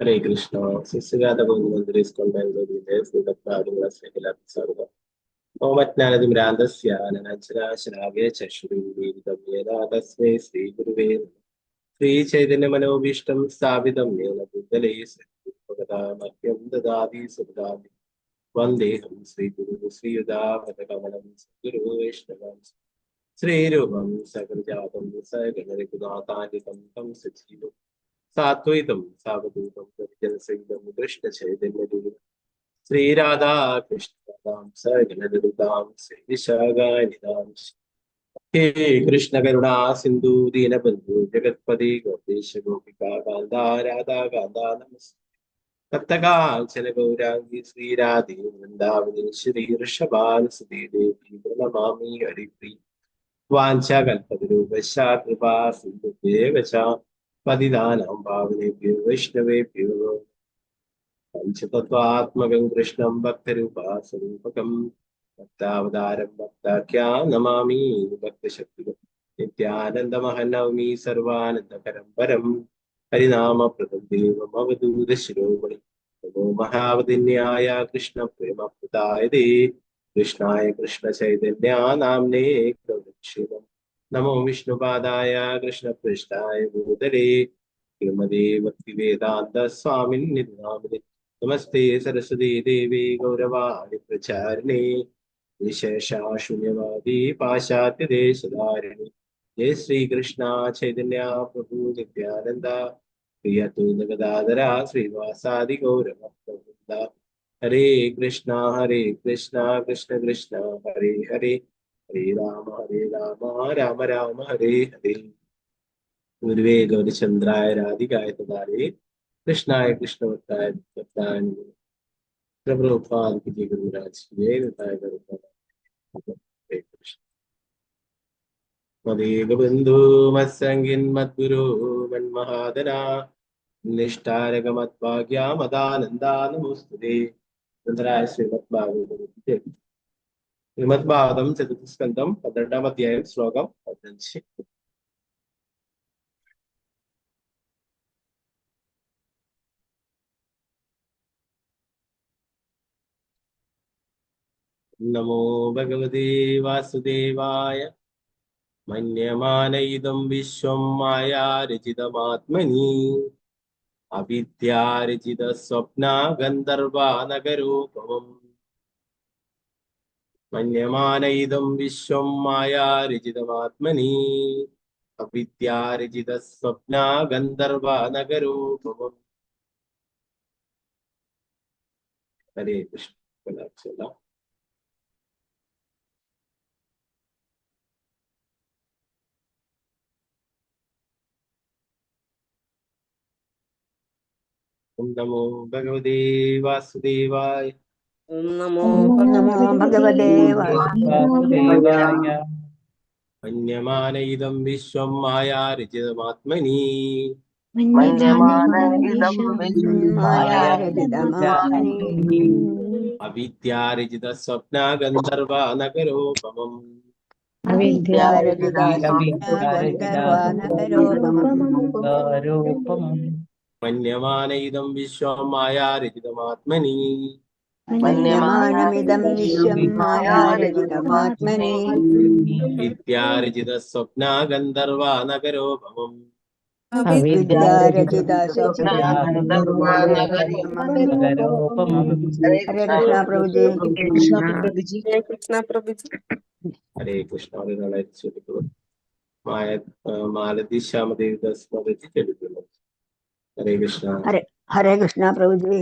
Hare Krishna. Sisigata Gopindra is contained by the Sridhar Sarva. Omatnanadimrandasya Nanachara Shrage Chashri Vidamyeda Tasme Sri Guruve Sri Chaitanya Manobishtam Savidam Yena Buddhale Bhagata Mahyam Dadadi Subhadami Vandeham Sri Guru Sri Yuda Bhatakamanam Guru Vaishnavam Sri Rupam Sagarjatam Saganarikudatanitam Tam Sachivam Satvitam Savadutam Janasingam Krishna Chaitanya Guru Sri Radha Krishna Saganadam Sri Vishaganidam He Krishna Karuna Sindhu Dinabandhu Jagatpati Gopesha Gopika Gandha Radha Gandha Namaste Tattaka Chana Gaurangi Sri Radhi Vrindavani Shri Rishabhan Sri Devi Pranamami Haripri Vancha Kalpatarubhasya Kripa Sindhu Devacha Patidanam Bhavanebhyo Vaishnavebhyo पंचतत्वात्मकं कृष्णं भक्तरूपास्वरूपकं भक्तावतारं भक्ताख्यां नमामि भक्तशक्तिं नित्यानन्दमहं सर्वानन्दकरं परं हरिनामप्रदं देवम् अवधूतशिरोमणि नमो महावदिन्याय कृष्णप्रेमप्रदाय ते कृष्णाय कृष्णचैतन्या नाम्ने गौरक्षेमं नमो विष्णुपादाय कृष्णपृष्ठाय भूतले श्रीमते भक्तिवेदान्त स्वामिन्नि नामिने नमस्ते सरस्वती देवी गौरवाणि प्रचारिणे विशेषशून्यवादी पाश्चात्य देशधारिणे जय श्री कृष्ण चैतन्य प्रभु नित्यानंद प्रिय गदाधरा श्रीवासादि गौरभक्तवृंद हरे कृष्णा कृष्ण कृष्ण हरे हरे हरे राम राम राम हरे हरे गुरुवे गौरीचंद्राय राधिकाय तदारे कृष्णाय कृष्णवत्ताय भक्ताय प्रभुपाद की जय गुरुराज जय बताय मदेग बंधु मत्संगिन मद्गुरु मन्महादना निष्ठारक मद्भाग्या मदानंदा नमोस्तुते चंद्राय श्रीमद्भागवतम चतुर्थस्कंदम 12వ अध्याయం श्लोकम 18 नमो भगवते वासुदेवाय मन्यमान इदं विश्वं मायारचितमात्मनि अविद्यार्जितस्वप्ना गन्धर्वानगरूपमम् मन्यमान इदं विश्वं मायारचितमात्मनि अविद्यार्जितस्वप्ना गन्धर्वानगरूपमम् हरे कृष्ण नमो भगवते वासुदेवाय नमो भगवते वासुदेवाय मन्यमान इदं विश्वं मायारचितमात्मनि अविद्यार्जितस्वप्ना गन्धर्वानगरूपमम् मन्यमान इदं विश्वं मायारचितमात्मनि मन्यमानमिदं विश्वं मायारचितमात्मनि विद्यार्जितस्वप्ना गन्धर्वानगरूपमम् हरे कृष्णा प्रभु जी हरे कृष्णा प्रभु जी हरे कृष्ण मालती श्याम देवी दास हरे कृष्ण हरे कृष्णा प्रभु जी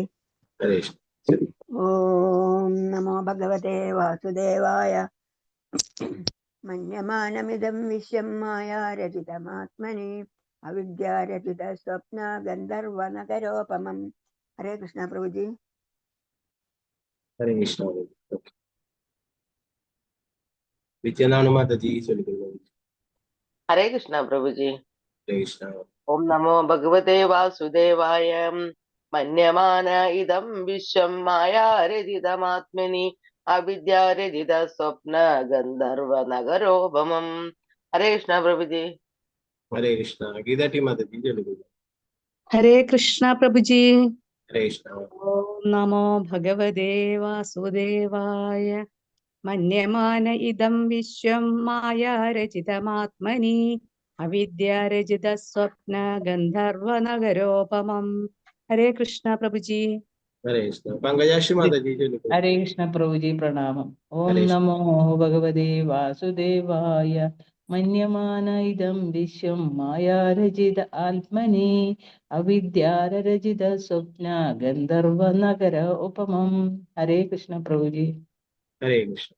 हरे ओम नमो ഭഗവതേ വാസുദേവായ. മന്യമാനമിദം വിശ്വം മായാരചിതമാത്മനി അവിദ്യാരചിത സ്വപ്ന ഗന്ധർവനഗരോപമം. ഹരേ കൃഷ്ണ പ്രഭുജി. ഹരേ കൃഷ്ണ. വിദ്യനാണ് മാതാജി ചൊല്ലിക്കുന്നത്. ഹരേ കൃഷ്ണ പ്രഭുജി. ഹരേ കൃഷ്ണ. ഓം നമോ ഭഗവതേ വാസുദേവായ. മന്യമാന ഇദം വിശ്വം മായാരചിതമാത്മനി അവിദ്യാരചിത സ്വപ്ന ഗന്ധർവ നഗരോപമം. ഹരേ കൃഷ്ണ പ്രഭുജി. ഹരേ കൃഷ്ണ. ഗീതാട്ടി മാതാജി ചൊല്ലിക്കുന്നത്. ഹരേ കൃഷ്ണ പ്രഭുജി. ഹരേ കൃഷ്ണ. ഓം നമോ ഭഗവതേ വാസുദേവായ. മന്യമാന ഇദം വിശ്വം മായാരചിതമാത്മനി അവിദ്യാരചിത സ്വപ്ന ഗന്ധർവ നഗരോപമം. ഹരേ കൃഷ്ണ പ്രഭുജി. ഹരേ കൃഷ്ണ. പങ്കജാക്ഷി മാതാജി ചൊല്ലിക്കുന്നത്. ഹരേ കൃഷ്ണ പ്രഭുജി പ്രണാമം. ഓം ഹരേ കൃഷ്ണ. നമോ ഭഗവതേ വാസുദേവായ. മന്യമാന ഇദം വിശ്വം മായാരചിത ആത്മനി അവിദ്യാരചിത സ്വപ്ന ഗന്ധർവ നഗര ഉപമം. ഹരേ കൃഷ്ണ പ്രഭുജി. ഹരേ കൃഷ്ണ.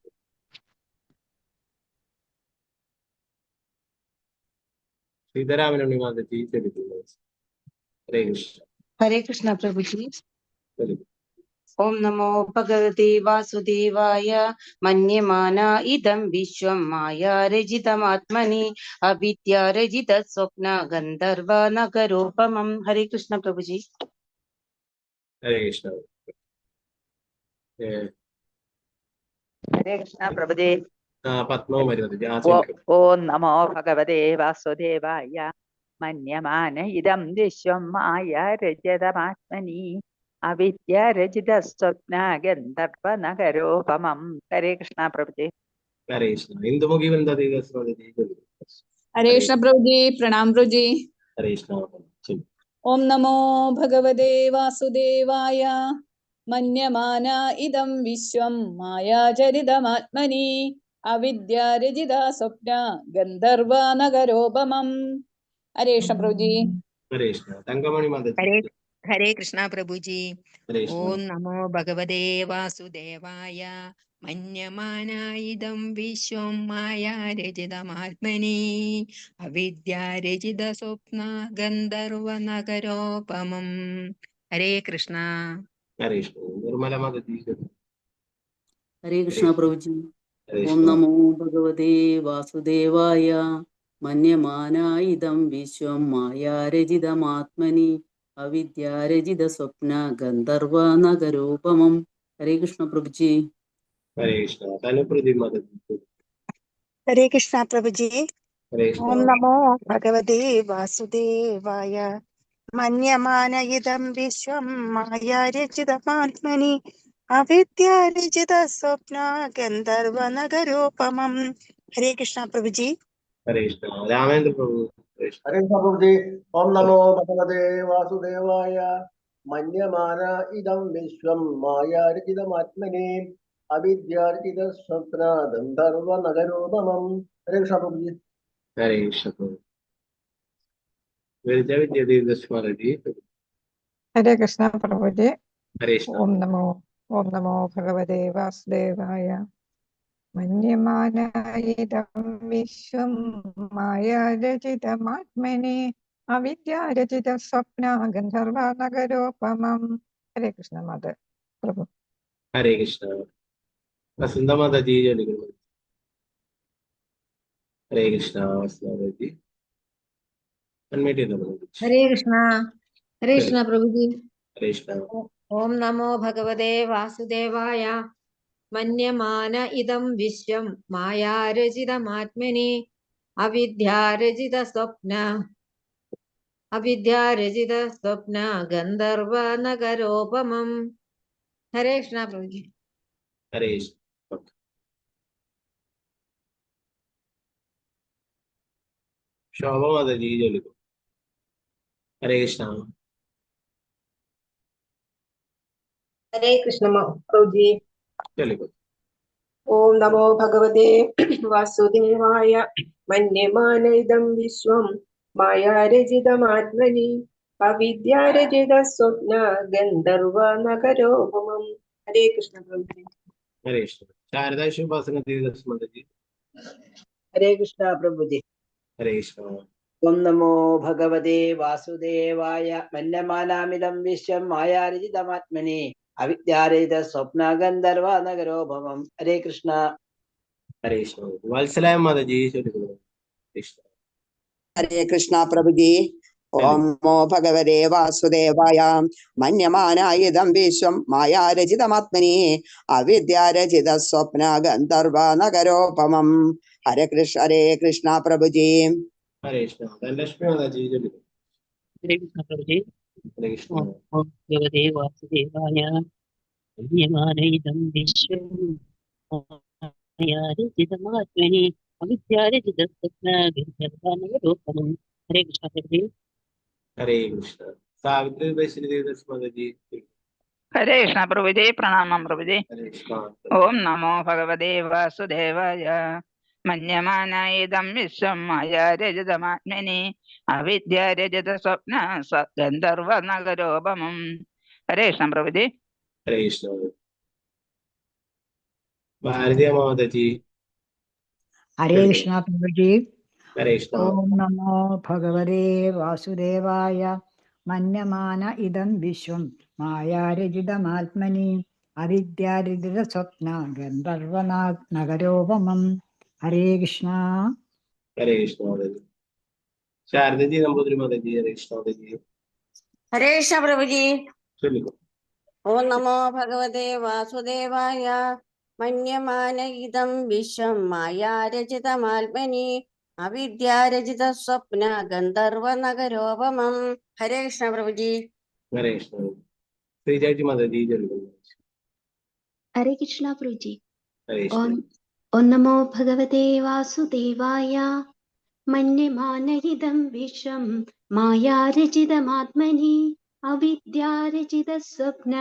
സീതാരാമനുണ്ണി മാതാജി ചൊല്ലിക്കുന്നത്. ഹരേ കൃഷ്ണ. ഹരേ കൃഷ്ണ പ്രഭുജി. ചൊല്ലിക്കുന്നത്. ഓം നമോ ഭഗവതി വാസുദേവായ. മന്യമാന ഇദം വിശ്വം മായാരചിതമാത്മനി അവിദ്യാരചിത സ്വപ്ന ഗന്ധർവ നഗരോപമം. ഹരേ കൃഷ്ണ പ്രഭുജി. ഹരേ കൃഷ്ണ. ഹരേ കൃഷ്ണ പ്രഭുജി. പത്മവും മാതാജി ഓം നമോ ഭഗവതേ വാസുദേവായ. മന്യമാന ഇദം വിശ്വം മായാരചിതമാത്മനി അവിദ്യാരചിത സ്വപ്ന ഗന്ധർവ നഗരോപമം. ഹരേ കൃഷ്ണ പ്രഭുജി. ഹരേ കൃഷ്ണ. ഇന്ദുമുഖി വൃന്ദാദേവി മാതാജി ചൊല്ലിക്കുന്നത്. ഹരേ കൃഷ്ണ പ്രഭുജി. പ്രണാം പ്രഭുജി. ഹരേ കൃഷ്ണ. ഓം നമോ ഭഗവതേ വാസുദേവായ. മന്യമാന ഇദം വിശ്വം മായാചരിതമാത്മനി അവിദ്യാരചിത സ്വപ്ന ഗന്ധർവ നഗരോപമം. ഹരേ കൃഷ്ണ പ്രഭുജി. ഹരേ കൃഷ്ണ. തങ്കമണി മാതാജി. ഹരേ കൃഷ്ണ പ്രഭുജി. ഹരേ കൃഷ്ണ. ഓം നമോ ഭഗവതേ വാസുദേവായ. മന്യമാനായിദം വിശ്വം മായാരചിതമാത്മനി അവിദ്യാരചിത സ്വപ്ന ഗന്ധർവ നഗരോപമം. ഹരേ കൃഷ്ണ. ഹരേ കൃഷ്ണ. നിർമ്മല മാതാജി. ഹരേ കൃഷ്ണ പ്രഭുജി. ഹരേ ഓം കൃഷ്ണ. നമോ ഭഗവതേ വാസുദേവായ. മന്യമാന ഇദം വിശ്വം മായാരചിതമാത്മനി അവിദ്യാരചിത സ്വപ്ന ഗന്ധർവ നഗരോപമം. ഹരേ കൃഷ്ണ പ്രഭുജി. ഹരേ കൃഷ്ണ. തനുപ്രതി മാതാജി. ഹരേ കൃഷ്ണ പ്രഭുജി. ഹരേ കൃഷ്ണ. ഓം നമോ ഭഗവതേ വാസുദേവായ. മന്യമാന ഇദം വിശ്വം മായാരചിതമാത്മനി അവിദ്യാരചിത സ്വപ്ന ഗന്ധർവ നഗരോപമം. ഹരേ കൃഷ്ണ പ്രഭുജി. ഹരേ കൃഷ്ണ. രാമേന്ദ്ര പ്രഭു. ഹരേ കൃഷ്ണ. ഹരേ കൃഷ്ണ പ്രഭുജി. ഓം നമോ ഭഗവതേ വാസുദേവായ. മന്യമാന ഇദം വിശ്വം മായാരചിതമാത്മനി അവിദ്യാർജിത സ്വപ്ന ഗന്ധർവ നഗരോപമം. ഹരേ കൃഷ്ണ പ്രഭുജി. ഹരേ കൃഷ്ണ പ്രഭു. വിദ്യാദേവി മാതാജി. ഹരേ കൃഷ്ണ പ്രഭുജി. ഹരേ കൃഷ്ണ. ഓം നമോ ഭഗവതേ വാസുദേവായ. മന്യമാനയിദം വിശ്വം മായാരചിതമാത്മനി അവിദ്യാരചിത സ്വപ്ന ഗന്ധർവ നഗരോപമം. ഹരേ കൃഷ്ണ മാതാ പ്രഭു. ഹരേ കൃഷ്ണ. വസന്ത മാതാജി ചൊല്ലിക്കുന്നത്. ഹരേ കൃഷ്ണ. വസന്ത മാതാജി അൺമ്യൂട്ട് ചെയ്തോ. ഹരേ കൃഷ്ണ. ഹരേ കൃഷ്ണ പ്രഭുജി. ഹരേ കൃഷ്ണ. ഓം നമോ ഭഗവതേ വാസുദേവായ. മന്യമാന ഇദം വിശ്വം മായാരചിതമാത്മനി അവിദ്യാരചിത സ്വപ്ന ഗന്ധർവ നഗരോപമം. ഹരേ കൃഷ്ണ പ്രഭുജി. ഹരേ കൃഷ്ണ. ശോഭ മാതാജി ചൊല്ലിക്കോ. ഹരേ കൃഷ്ണ. ഹരേ കൃഷ്ണ പ്രഭുജി. ചൊല്ലിക്കോ. ഓം നമോ ഭഗവതേ വാസുദേവായ. മന്യമാന ഇദം വിശ്വം മായാരചിതമാത്മനി അവിദ്യാരചിത സ്വപ്ന ഗന്ധർവ നഗരോപമം. ഹരേ കൃഷ്ണ പ്രഭുജി. हरे कृष्ण। शारदा शिवपासना देवी माता जी। हरे कृष्णा प्रभु जी। हरे कृष्ण। ओम नमो भगवते वासुदेवाय मन्यमानामिदं विश्वं मायारचितमात्मनि अविद्यारहित स्वप्न गंधर्व नगरोपमं। हरे कृष्णा। हरे कृष्ण। वत्सलाय माता जी कृष्ण। हरे कृष्णा प्रभु जी। ओम नमो भगवते वासुदेवाय मन्यमानाइदं विश्वं मायारचितमात्मनि अविद्यारचित स्वप्न गंधर्व नगरोपमं। हरे कृष्णा प्रभु जी। हरे कृष्ण। धनलक्ष्मी माता जी। हरे कृष्ण प्रभु जी। हरे कृष्ण। ओम नमो भगवते वासुदेवाय मन्यमानइदं विश्वं मायारचितमात्मनि अविद्यारचितस्वप्नगन्धर्वनगरोपमम्। हरे कृष्ण प्रभु जी। हरे कृष्ण। सावित्री वैष्णवी देवी माता जी। हरे कृष्ण प्रभु जी। प्रणाम प्रभु जी। हरे कृष्ण। ओम नमो भगवते वासुदेवाय मन्यमानाइदं विश्वं मायारचितमात्मनि अविद्यारचितस्वप्न गन्धर्वनगरोपमम्। हरे कृष्ण प्रभु जी। हरे कृष्ण। भारतीय माता जी। हरे कृष्णा प्रभु जी। हरे कृष्ण। ओम नमो भगवते वासुदेवाय मन्यमान इदं विश्वं मायारचितमात्मनि अविद्यारचितस्वप्न गन्धर्वनगरोपमम्। हरे कृष्णा। हरे कृष्ण माता जी। शारदा जी नंबूद्री माता जी। हरे कृष्ण माता जी। हरे कृष्ण प्रभु जी। चलिए। ओम नमो भगवते वासुदेवाय मन्यमान इदं विश्वं मायारचितमात्मनि अविद्यारचित स्वप्न गंधर्व नगरोपमम्। हरे कृष्ण प्रभु जी। हरे कृष्ण। श्रीजय जी माता जी। चलिए। हरे कृष्णा प्रभु जी। हरे ओम कृष्ण। ओम नमो भगवते वासुदेवाय मन्यमानहिदं विश्वं मायारचितमात्मनि अविद्यारचितस्वप्न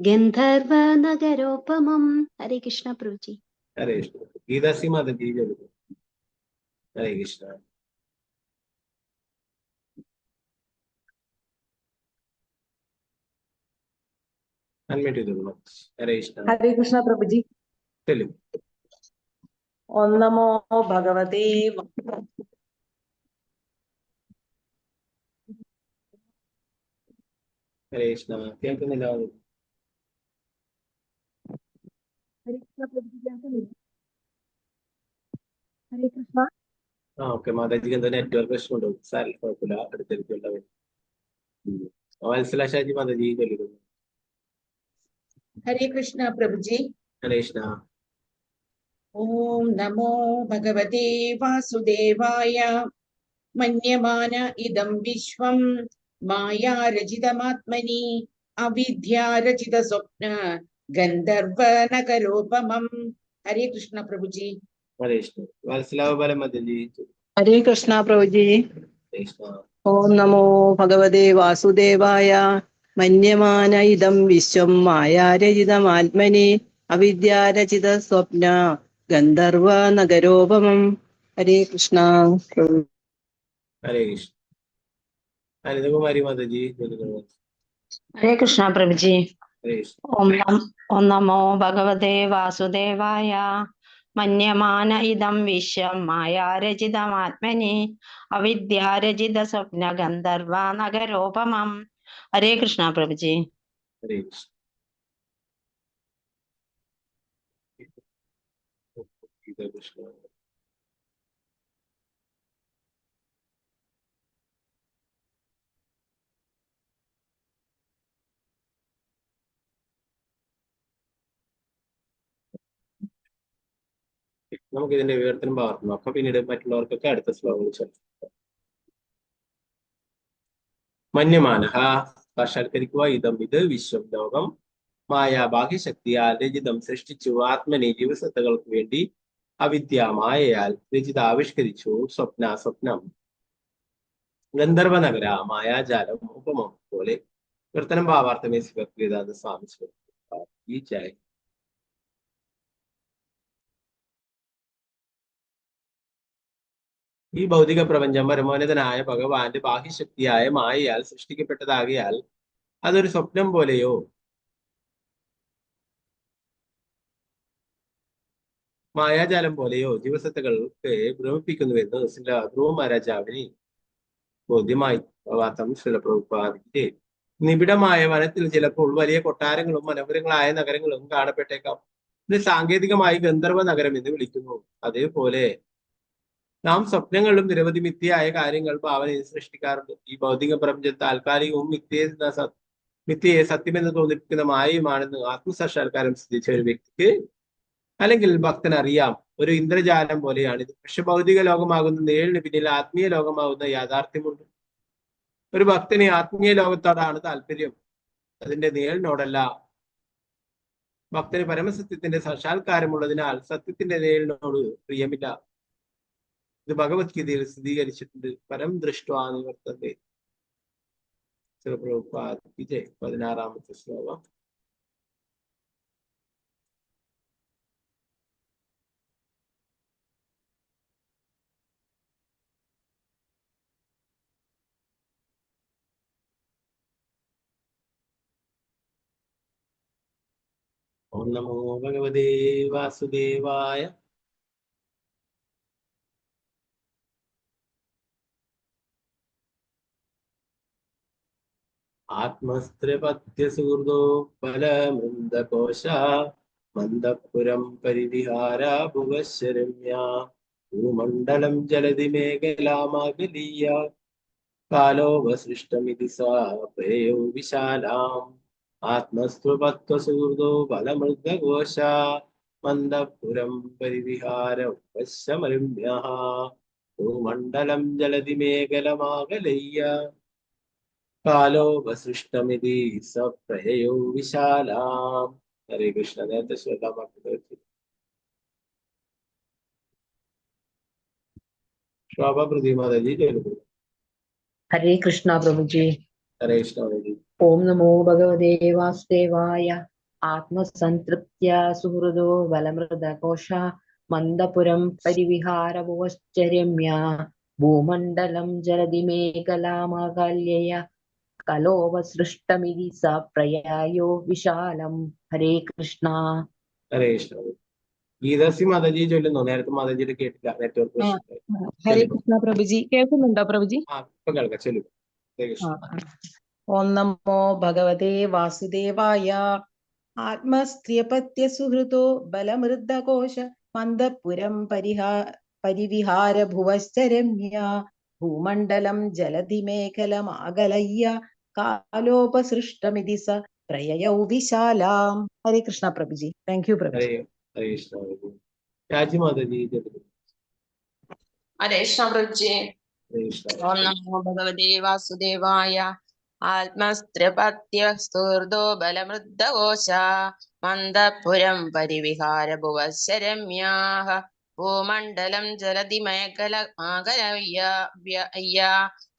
गन्धर्वनगरोपमम्। हरे कृष्णा प्रभु जी। हरे कृष्ण। गीता सी माता जी। चलिए। हरे कृष्ण। अनम्यूट कर दो। हरे कृष्ण। हरे कृष्णा प्रभु जी। चलिए। ओम नमो भगवते हरे कृष्ण। क्या करने लगा? हरे कृष्णा प्रभु जी। हरे कृष्णा। ഓക്കെ മാതാജിക്ക് എന്താ നെറ്റ്വർക്ക് പ്രശ്നമുണ്ടോ? സാരി കുഴപ്പമില്ല, അടുത്തെടുത്തുണ്ടാവും. വത്സലാശാജി മാതാജി ചൊല്ലിടുന്നു. हरे कृष्णा प्रभु जी। ഹരേ കൃഷ്ണ. ओम नमो भगवते वासुदेवाय मन्यमान इदं विश्वं मायारचितमात्मनि अविद्यारचित स्वप्न गंधर्व नगरोपमम्। हरे कृष्णा प्रभु जी। ഹരേ കൃഷ്ണ. വത്സലാബാല മാതാജി. हरे कृष्णा प्रभु जी। ഹരേ കൃഷ്ണ. ओम नमो भगवते वासुदेवाय मन्यमान इदं विश्वं मायारचितमात्मनि अविद्यारचित स्वप्न गंधर्व नगरोपमम्। हरे कृष्णा प्रभु। ഹരേ കൃഷ്ണ. അനിതകുമാരി മാതാജി ചൊല്ലിടുന്നു. हरे कृष्ण प्रभु जी। ഹരേ കൃഷ്ണ. ओम नमो भगवते वासुदेवाय मन्यमान इदं विश्वं मायारचितमात्मनि अविद्यारचित स्वप्न गंधर्व नगरोपमम्। हरे कृष्ण प्रभु जी। ഹരേ കൃഷ്ണ. ഗീതാ കൃഷ്ണ. നമുക്ക് ഇതിന്റെ വിവർത്തനം പകർന്നു നോക്കാം, പിന്നീട് മറ്റുള്ളവർക്കൊക്കെ അടുത്ത ശ്ലോകങ്ങൾ ചൊല്ലാം. മന്യമാനഃ സാക്ഷാത്കരിക്കുക ഇതം ഇത് വിശ്വം ലോകം മായാബാഹ്യശക്തിയാൽ രചിതം സൃഷ്ടിച്ചു ആത്മനെ ജീവസത്തകൾക്ക് വേണ്ടി അവിദ്യ മായയാൽ രചിത ആവിഷ്കരിച്ചു സ്വപ്നം ഗന്ധർവനഗര മായാജാലം ഉപമം പോലെ വിവർത്തനം ഭാവാർത്ഥമേ സ്വീകരിക്കുന്നത് സ്വാമി ഈ ജയ. ഈ ഭൗതിക പ്രപഞ്ചം പരമോന്നതനായ ഭഗവാന്റെ ബാഹ്യശക്തിയായ മായയാൽ സൃഷ്ടിക്കപ്പെട്ടതാകിയാൽ അതൊരു സ്വപ്നം പോലെയോ മായാജാലം പോലെയോ ജീവസത്തകൾക്ക് ഭ്രമിപ്പിക്കുന്നുവെന്ന് ധ്രുവ മഹാരാജാവിന് ബോധ്യമായി. വാർത്തം ശിലപ്രഭുപാദിക്ക് നിബിഡമായ വനത്തിൽ ചിലപ്പോൾ വലിയ കൊട്ടാരങ്ങളും മനോഹരങ്ങളായ നഗരങ്ങളും കാണപ്പെട്ടേക്കാം. ഇത് സാങ്കേതികമായി ഗന്ധർവ നഗരം എന്ന് വിളിക്കുന്നു. അതേപോലെ നാം സ്വപ്നങ്ങളിലും നിരവധി മിഥ്യയായ കാര്യങ്ങൾ ഭാവനയിൽ സൃഷ്ടിക്കാറുണ്ട്. ഈ ഭൗതിക പ്രപഞ്ചം താൽക്കാലികവും മിഥ്യയെ സത്യമെന്ന് തോന്നിപ്പിക്കുന്ന മായയുമാണെന്ന് ആത്മസാക്ഷാത്കാരം സിദ്ധിച്ച ഒരു വ്യക്തിക്ക് അല്ലെങ്കിൽ ഭക്തനറിയാം. ഒരു ഇന്ദ്രജാലം പോലെയാണിത്. പക്ഷെ ഭൗതിക ലോകമാകുന്ന നേരിന് പിന്നിൽ ആത്മീയ ലോകമാകുന്ന യാഥാർത്ഥ്യമുണ്ട്. ഒരു ഭക്തന് ആത്മീയ ലോകത്തോടാണ് താല്പര്യം, അതിന്റെ നേരിനോടല്ല. ഭക്തന് പരമസത്യത്തിന്റെ സാക്ഷാത്കാരമുള്ളതിനാൽ സത്യത്തിന്റെ നേരിനോട് പ്രിയമില്ല. ഇത് ഭഗവത്ഗീതയിൽ സ്ഥിരീകരിച്ചിട്ടുണ്ട്. പരം ദൃഷ്ട്വാ നിവർത്തത്തെ. വിജയ് 16ാമത്തെ ശ്ലോകം. ഓം നമോ ഭഗവതേ വാസുദേവായ. ആത്മസ്ത്രപത്യസുഹൃദോ ഫലമൃന്ദകോശ മന്ദപുരം പരിവിഹാര ഭുവശരമ്യ ഭൂമണ്ഡലം ജലധി മേഖലാമകലീയ കാലോപസൃഷ്ടമിതി സാ പ്രയോ വിശാലാം ആത്മസ്ത്വപത്വസുഹൃദോ ഫലമൃന്ദകോശ മന്ദപുരം പരിവിഹാര ഭുവശരമ്യ ഭൂമണ്ഡലം ജലധി മേഖലമാകലയ്യ കാലോപസൃഷ്ടമിതി സപ്രയോ വിശാലാം. ഹരേ കൃഷ്ണ. നേരത്തെ ശോഭ പ്രതിമാതാജി ജയഗുരു. ഹരേ കൃഷ്ണ പ്രഭുജി. ഹരേ കൃഷ്ണ മാതാജി. ഓം നമോ ഭഗവതേ വാസുദേവായ. ആത്മസംതൃപ്ത്യ സുഹൃദോ ബലമൃതകോശ മന്ദപുരം പരിവിഹാര ഭുവശ്ചരമ്യ ഭൂമണ്ഡലം ജലധി മേഖലാമകല്യയ കലോപസൃഷ്ടമിതി സ പ്രയായോ വിശാലം. ഹരേ കൃഷ്ണ. ഹരേ കൃഷ്ണ. ഗീതാസി മാതാജി ചൊല്ലുന്നു. നേരത്തെ മാതാജിയുടെ കേട്ടില്ല, നെറ്റ്വർക്ക് പ്രശ്നം. ഹരേ കൃഷ്ണ പ്രഭുജി. കേൾക്കുന്നുണ്ടോ പ്രഭുജി? ഇപ്പൊ കേൾക്കാം, ചൊല്ലു. ഹരേ കൃഷ്ണ. ഓം നമോ ഭഗവതേ വാസുദേവായ. ആത്മസ്ത്രിയപത്യ സുഹൃതോ ബലമൃദ്ധകോശ മന്ദപുരം പരിവിഹാര ഭുവശ്ചരമ്യ ഭൂമണ്ഡലം ജലധി മേഖലമാകലയ്യ കാലോപസൃഷ്ടമിതി സ പ്രയയൗ വിശാലാം. ഹരേ കൃഷ്ണ പ്രഭുജി. Thank you പ്രഭുജി. ഹരേ കൃഷ്ണ. രാജി മാതാജി ചൊല്ലുന്നു. ഹരേ കൃഷ്ണ പ്രഭുജി. ഹരേ കൃഷ്ണ. ഓം നമോ ഭഗവതേ വാസുദേവായ. ആത്മസ്ത്രപത്യസ്തൂർദോ ബലമൃദ്ധകോശ മന്ദപുരം പരിവിഹാര ഭുവശരമ്യാഃ ഭൂമണ്ഡലം ജലധി മേഖലമാകലയ്യ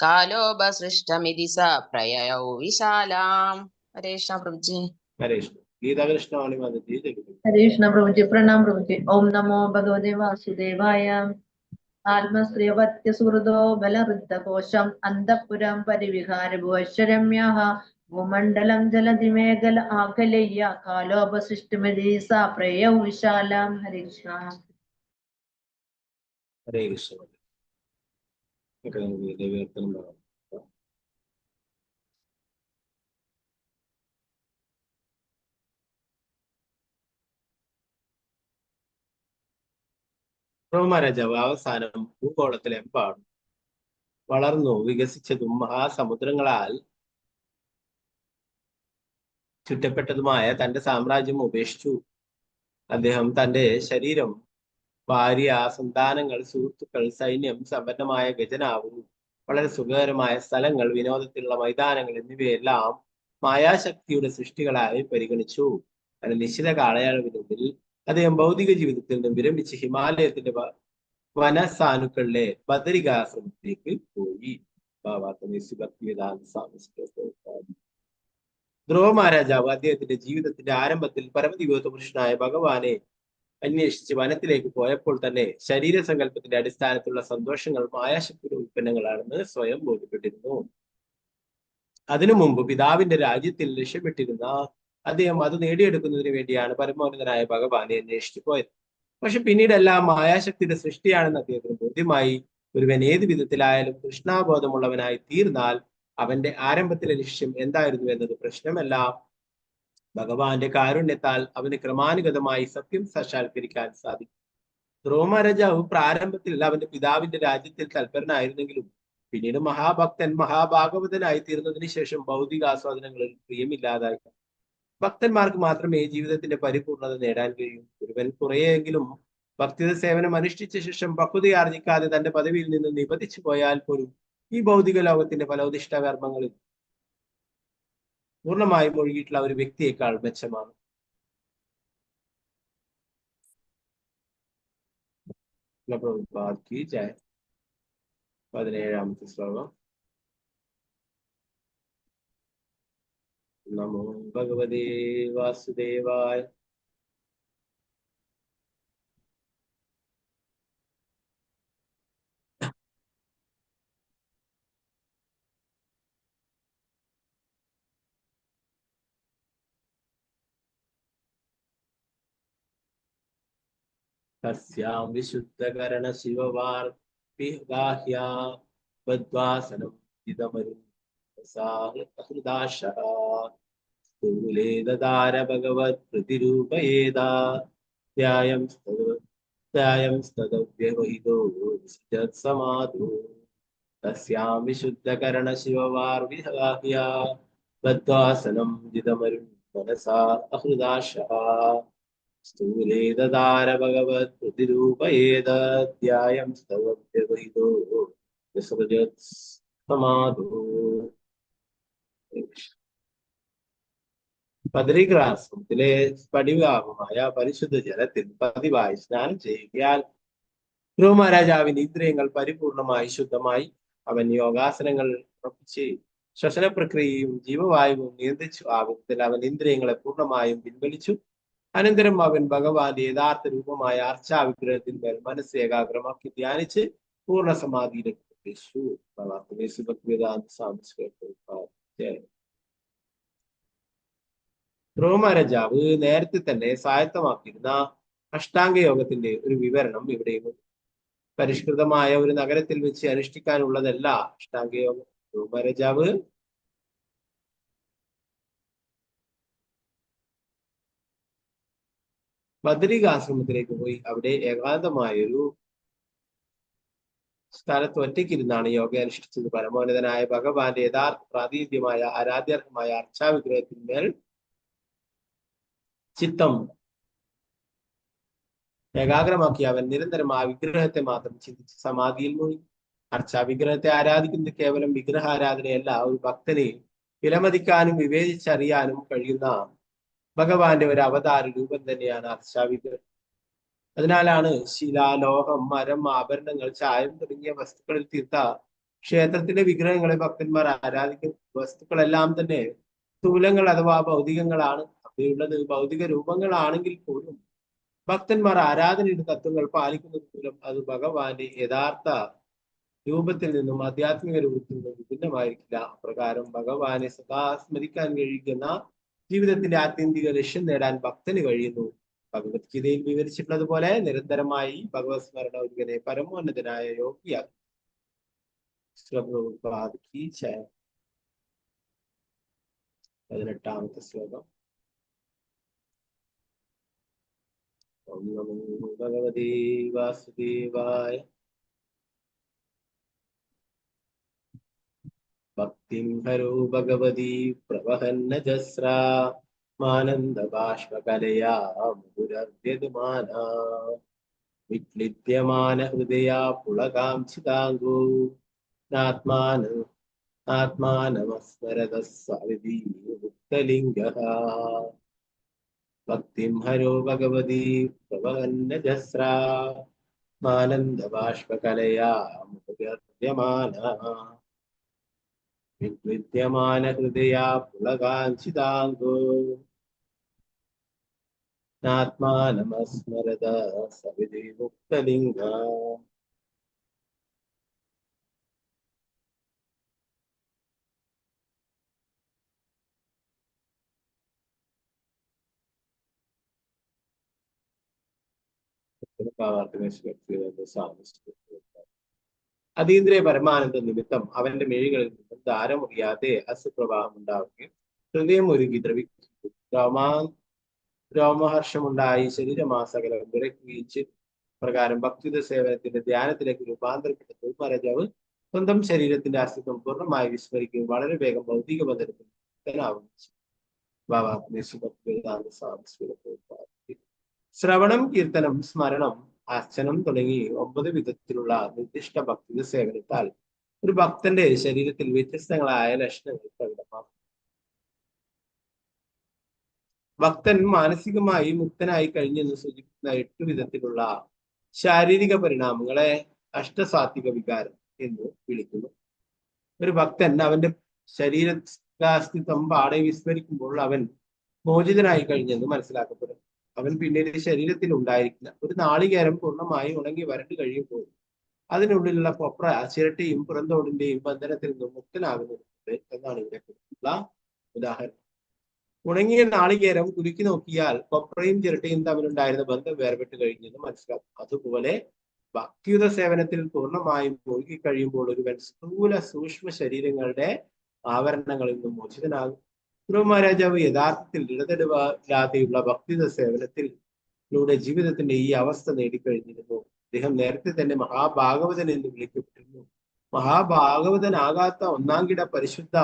കാലോപസൃഷ്ടമിതി സ പ്രയയൗ വിശാലാം. ഹരേ കൃഷ്ണ പ്രഭുജി. ഹരേ കൃഷ്ണ. ഗീതാകൃഷ്ണവാണി മാതാജി ചൊല്ലുന്നു. ഹരേ കൃഷ്ണ പ്രഭുജി. പ്രണാം പ്രഭുജി. ഓം നമോ ഭഗവതേ വാസുദേവായ. ആത്മശ്രീയപത്യ സുഹൃദോ ബലവൃദ്ധകോശം അന്തഃപുരം പരിവിഹാര ഭുവശ്ചരമ്യഃ ഭൂമണ്ഡലം ജലധി മേഖല ആകലയ്യ കാലോപസൃഷ്ടമിതി സ പ്രയൗ വിശാലാം. ഹരേ കൃഷ്ണ. ഹരേ കൃഷ്ണ. ദേവീർത്തനം പറയാം. മഹാരാജാവ് അവസാനം ഭൂഗോളത്തിലെമ്പാടും വളർന്നു വികസിച്ചതും മഹാസമുദ്രങ്ങളാൽ ചുറ്റപ്പെട്ടതുമായ തന്റെ സാമ്രാജ്യം ഉപേക്ഷിച്ചു. അദ്ദേഹം തന്റെ ശരീരം, ഭാര്യ, സന്താനങ്ങൾ, സുഹൃത്തുക്കൾ, സൈന്യം, സമ്പന്നമായ ഖജനാവ്, വളരെ സുഖകരമായ സ്ഥലങ്ങൾ, വിനോദത്തിലുള്ള മൈതാനങ്ങൾ എന്നിവയെല്ലാം മായാശക്തിയുടെ സൃഷ്ടികളായി പരിഗണിച്ചു. അതിന് നിശ്ചിത കാലയളവിനുള്ളിൽ അദ്ദേഹം ഭൗതിക ജീവിതത്തിൽ നിന്നും വിരമിച്ച് ഹിമാലയത്തിന്റെ വനസാനുക്കളിലെ ബദരികാശ്രമത്തിലേക്ക് പോയി. ധ്രുവ മഹാരാജാവ് അദ്ദേഹത്തിന്റെ ജീവിതത്തിന്റെ ആരംഭത്തിൽ പരമദിവ്യോത്ത പുരുഷനായ ഭഗവാനെ അന്വേഷിച്ച് വനത്തിലേക്ക് പോയപ്പോൾ തന്നെ ശരീരസങ്കല്പത്തിന്റെ അടിസ്ഥാനത്തിലുള്ള സന്തോഷങ്ങൾ മായാശക്തിയുടെ ഉൽപ്പന്നങ്ങളാണെന്ന് സ്വയം ബോധ്യപ്പെട്ടിരുന്നു. അതിനു മുമ്പ് പിതാവിന്റെ രാജ്യത്തിൽ ലക്ഷ്യപ്പെട്ടിരുന്ന അദ്ദേഹം അത് നേടിയെടുക്കുന്നതിന് വേണ്ടിയാണ് പരമോന്നതനായ ഭഗവാനെ അന്വേഷിച്ചു പോയത്. പക്ഷെ പിന്നീടെല്ലാം മായാശക്തിയുടെ സൃഷ്ടിയാണെന്ന് അദ്ദേഹത്തിന് ബോധ്യമായി. ഒരുവൻ ഏത് വിധത്തിലായാലും കൃഷ്ണാബോധമുള്ളവനായി തീർന്നാൽ അവന്റെ ആരംഭത്തിലെ ലക്ഷ്യം എന്തായിരുന്നു എന്നത് പ്രശ്നമല്ല. ഭഗവാന്റെ കാരുണ്യത്താൽ അവന് ക്രമാനുഗതമായി സത്യം സാക്ഷാത്കരിക്കാൻ സാധിക്കും. ധ്രുവമഹാരാജാവ് പ്രാരംഭത്തിൽ അവന്റെ പിതാവിന്റെ രാജ്യത്തിൽ തൽപരനായിരുന്നെങ്കിലും പിന്നീട് മഹാഭക്തൻ മഹാഭാഗവതനായി തീർന്നതിന് ശേഷം ഭൗതിക ആസ്വാദനങ്ങളിൽ പ്രിയമില്ലാതായി. ഭക്തന്മാർക്ക് മാത്രമേ ജീവിതത്തിന്റെ പരിപൂർണത നേടാൻ കഴിയൂ. ഒരുവൻ കുറെയെങ്കിലും ഭക്തിത സേവനം അനുഷ്ഠിച്ച ശേഷം പക്വതയാർജിക്കാതെ തന്റെ പദവിയിൽ നിന്ന് നിബന്ധിച്ചു പോയാൽ പോലും ഈ ഭൗതിക ലോകത്തിന്റെ ഫലോദിഷ്ട കർമ്മങ്ങളിൽ പൂർണ്ണമായും ഒഴുകിയിട്ടുള്ള ഒരു വ്യക്തിയേക്കാൾ മെച്ചമാണ്. പ്രഭുപാദ് ജയ. 17ാമത്തെ ശ്ലോകം. നമോ ഭഗവതേ വാസുദേവായ. തസ്യാം വിശുദ്ധകരണ ശിവവാർഗാഹ്യാ ബദ്ധ്വാസനം ഇദമരുഹൃദാശഃ സ്ഥൂലേ ദദാര ഭഗവത് പ്രതിരൂപയേതാ ധ്യായം സ്തദവ്യവഹിതോ സമാധോ. തസ്യാം വിശുദ്ധകരണ ശിവവാർഗാഹ്യാ ബദ്ധ്വാസനം ഇദമരുഹൃദാശഃ സ്ഥൂലേ ദദാര ഭഗവത് പ്രതിരൂപയേതാധ്യായം സ്തവ്യവഹിതോ സമാധോ. ബദരീകാശ്രമത്തിലെ പടിവാമമായ പരിശുദ്ധ ജലത്തിൽ പതിവായി സ്നാനം ചെയ്യുകയാൽ ധ്രുവ മഹാരാജാവിന്റെ ഇന്ദ്രിയങ്ങൾ പരിപൂർണമായി ശുദ്ധമായി. അവൻ യോഗാസനങ്ങൾ ഉറപ്പിച്ച് ശ്വസന പ്രക്രിയയും ജീവവായുവും നിയന്ത്രിച്ചു. ആ വിധത്തിൽ അവൻ ഇന്ദ്രിയങ്ങളെ പൂർണ്ണമായും പിൻവലിച്ചു. അനന്തരം അവൻ ഭഗവാന്റെ യഥാർത്ഥ രൂപമായ അർച്ചാവിഗ്രഹത്തിന്മേൽ മനസ്സ് ഏകാഗ്രമാക്കി ധ്യാനിച്ച് പൂർണ്ണ സമാധിയിലേക്ക് പ്രവേശിച്ചു. ധ്രുവ മഹാരാജാവ് നേരത്തെ തന്നെ സ്വായത്തമാക്കിയിരുന്ന അഷ്ടാംഗ യോഗത്തിന്റെ ഒരു വിവരണം ഇവിടെയും. പരിഷ്കൃതമായ ഒരു നഗരത്തിൽ വെച്ച് അനുഷ്ഠിക്കാനുള്ളതല്ല അഷ്ടാംഗ യോഗം. ധ്രുവ മഹാരാജാവ് ബദരികാശ്രമത്തിലേക്ക് പോയി അവിടെ ഏകാന്തമായൊരു സ്ഥലത്ത് ഒറ്റയ്ക്കിരുന്നാണ് യോഗ അനുഷ്ഠിച്ചത്. പരമോന്നതനായ ഭഗവാന്റെ യഥാർത്ഥ പ്രാതിനിധ്യമായ ആരാധ്യാർഹമായ അർച്ചാവിഗ്രഹത്തിന്മേൽ ചിത്തം ഏകാഗ്രമാക്കി അവൻ നിരന്തരം ആ വിഗ്രഹത്തെ മാത്രം ചിന്തിച്ച് സമാധിയിൽ മുഴുകി. അർച്ചാവിഗ്രഹത്തെ ആരാധിക്കുന്നത് കേവലം വിഗ്രഹാരാധനയല്ല, ഒരു ഭക്തനെ വിലമതിക്കാനും വിവേചിച്ചറിയാനും കഴിയുന്ന ഭഗവാന്റെ ഒരു അവതാര രൂപം തന്നെയാണ് അർച്ചാവിഗ്രഹം. അതിനാലാണ് ശില, ലോഹം, മരം, ആഭരണങ്ങൾ, ചായം തുടങ്ങിയ വസ്തുക്കളിൽ തീർത്ത ക്ഷേത്രത്തിലെ വിഗ്രഹങ്ങളെ ഭക്തന്മാർ ആരാധിക്കും. വസ്തുക്കളെല്ലാം തന്നെ സ്ഥൂലങ്ങൾ അഥവാ ഭൗതികങ്ങളാണ്. അവിടെയുള്ളത് ഭൗതിക രൂപങ്ങളാണെങ്കിൽ പോലും ഭക്തന്മാർ ആരാധനയുടെ തത്വങ്ങൾ പാലിക്കുന്നത് മൂലം അത് ഭഗവാന്റെ യഥാർത്ഥ രൂപത്തിൽ നിന്നും ആധ്യാത്മിക രൂപത്തിൽ നിന്നും വിഭിന്നമായിരിക്കില്ല. അപ്രകാരം ഭഗവാനെ സദാ സ്മരിക്കാൻ കഴിയുന്ന ജീവിതത്തിന്റെ ആത്യന്തിക ലക്ഷ്യം നേടാൻ ഭക്തന് കഴിയുന്നു. ഭഗവത്ഗീതയിൽ വിവരിച്ചിട്ടുള്ളത് പോലെ നിരന്തരമായി ഭഗവത് സ്മരണ ഒരുവനെ പരമോന്നതനായ യോഗിയാകും. 18ാമത്തെ ശ്ലോകം. ഓം നമോ ഭഗവതേ വാസുദേവായ. ഭക്തിം ഹരോ ഭഗവതി പ്രവഹന്നജസ്രാ മാനന്ദ ബാഷ്പകലയാ മുഹുരവ്യദമാന വിക്ലിദ്യമാന ഹൃദയാ പുളകാംക്ഷിതാംഗോ ആത്മാനമസ്മരത സവിധി മുക്തലിംഗഃ. ഭക്തിം ഹരോ ഭഗവതി പ്രവഹന്നജസ്രാ മാനന്ദ ബാഷ്പകലയാ മുഹുരവ്യദമാന വിദ്യമാന ഹൃദയാ പുളകാംക്ഷിതാംഗോ ആത്മാനമസ്മരത സവിധി മുക്തലിംഗ. അതീന്ദ്രിയ പരമാനന്ദ നിമിത്തം അവന്റെ മിഴികളിൽ നിന്നും ധാരമുറിയാതെ അസുപ്രവാഹം ഉണ്ടാവുകയും ഹൃദയം ഒരുക്കി ദ്രവിക്കുകയും രോമഹർഷമുണ്ടായി ശരീരമാസകലം വിറയ്ക്കുകയും ചെയ്തു. പ്രകാരം ഭക്തിയുടെ സേവനത്തിന്റെ ധ്യാനത്തിലേക്ക് രൂപാന്തരപ്പെട്ട ധൂമരാജാവ് സ്വന്തം ശരീരത്തിന്റെ അസ്തിത്വം പൂർണ്ണമായി വിസ്മരിക്കുകയും വളരെ വേഗം ഭൗതിക ബന്ധനത്തിൽ ശ്രവണം, കീർത്തനം, സ്മരണം, അർച്ചനം തുടങ്ങി 9 വിധത്തിലുള്ള നിർദ്ദിഷ്ട ഭക്തി സേവനത്താൽ ഒരു ഭക്തന്റെ ശരീരത്തിൽ വ്യത്യസ്തങ്ങളായ ലക്ഷണങ്ങൾ പ്രകടമാകും. ഭക്തൻ മാനസികമായി മുക്തനായി കഴിഞ്ഞെന്ന് സൂചിപ്പിക്കുന്ന 8 വിധത്തിലുള്ള ശാരീരിക പരിണാമങ്ങളെ അഷ്ടസാത്വിക വികാരം എന്ന് വിളിക്കുന്നു. ഒരു ഭക്തൻ അവന്റെ ശരീരാസ്തിത്വം പാടെ വിസ്മരിക്കുമ്പോൾ അവൻ മോചിതനായി കഴിഞ്ഞെന്ന് മനസ്സിലാക്കപ്പെടും. അവൻ പിന്നീട് ശരീരത്തിൽ ഉണ്ടായിരിക്കുന്ന ഒരു നാളികേരം പൂർണ്ണമായി ഉണങ്ങി വരണ്ടു കഴിയുമ്പോൾ അതിനുള്ളിലുള്ള കൊപ്ര, ചിരട്ടയും പുറന്തോടിന്റെയും ബന്ധനത്തിൽ നിന്നും മുക്തനാകുന്നത് എന്നാണ് ഇതിനെക്കുറിച്ചുള്ള ഉദാഹരണം. ഉണങ്ങിയ നാളികേരം കുലുക്കി നോക്കിയാൽ കൊപ്രയും ചിരട്ടയും തമ്മിലുണ്ടായിരുന്ന ബന്ധം വേർപെട്ട് കഴിഞ്ഞെന്ന് മനസ്സിലാക്കും. അതുപോലെ ഭക്തിയുത സേവനത്തിൽ പൂർണ്ണമായും മുഴുകി കഴിയുമ്പോൾ ഒരുവൻ സ്ഥൂല സൂക്ഷ്മ ശരീരങ്ങളുടെ ആവരണങ്ങളിൽ നിന്നും മോചിതനാകും. ധ്രുവ മഹാരാജാവ് യഥാർത്ഥത്തിൽ ഇടതടവില്ലാതെയുള്ള ഭക്തിയുത സേവനത്തിലൂടെ ജീവിതത്തിന്റെ ഈ അവസ്ഥ നേടിക്കഴിഞ്ഞിരുന്നു. അദ്ദേഹം നേരത്തെ തന്നെ മഹാഭാഗവതൻ എന്ന് വിളിക്കപ്പെട്ടിരുന്നു. മഹാഭാഗവതനാകാത്ത ഒന്നാം കിട പരിശുദ്ധ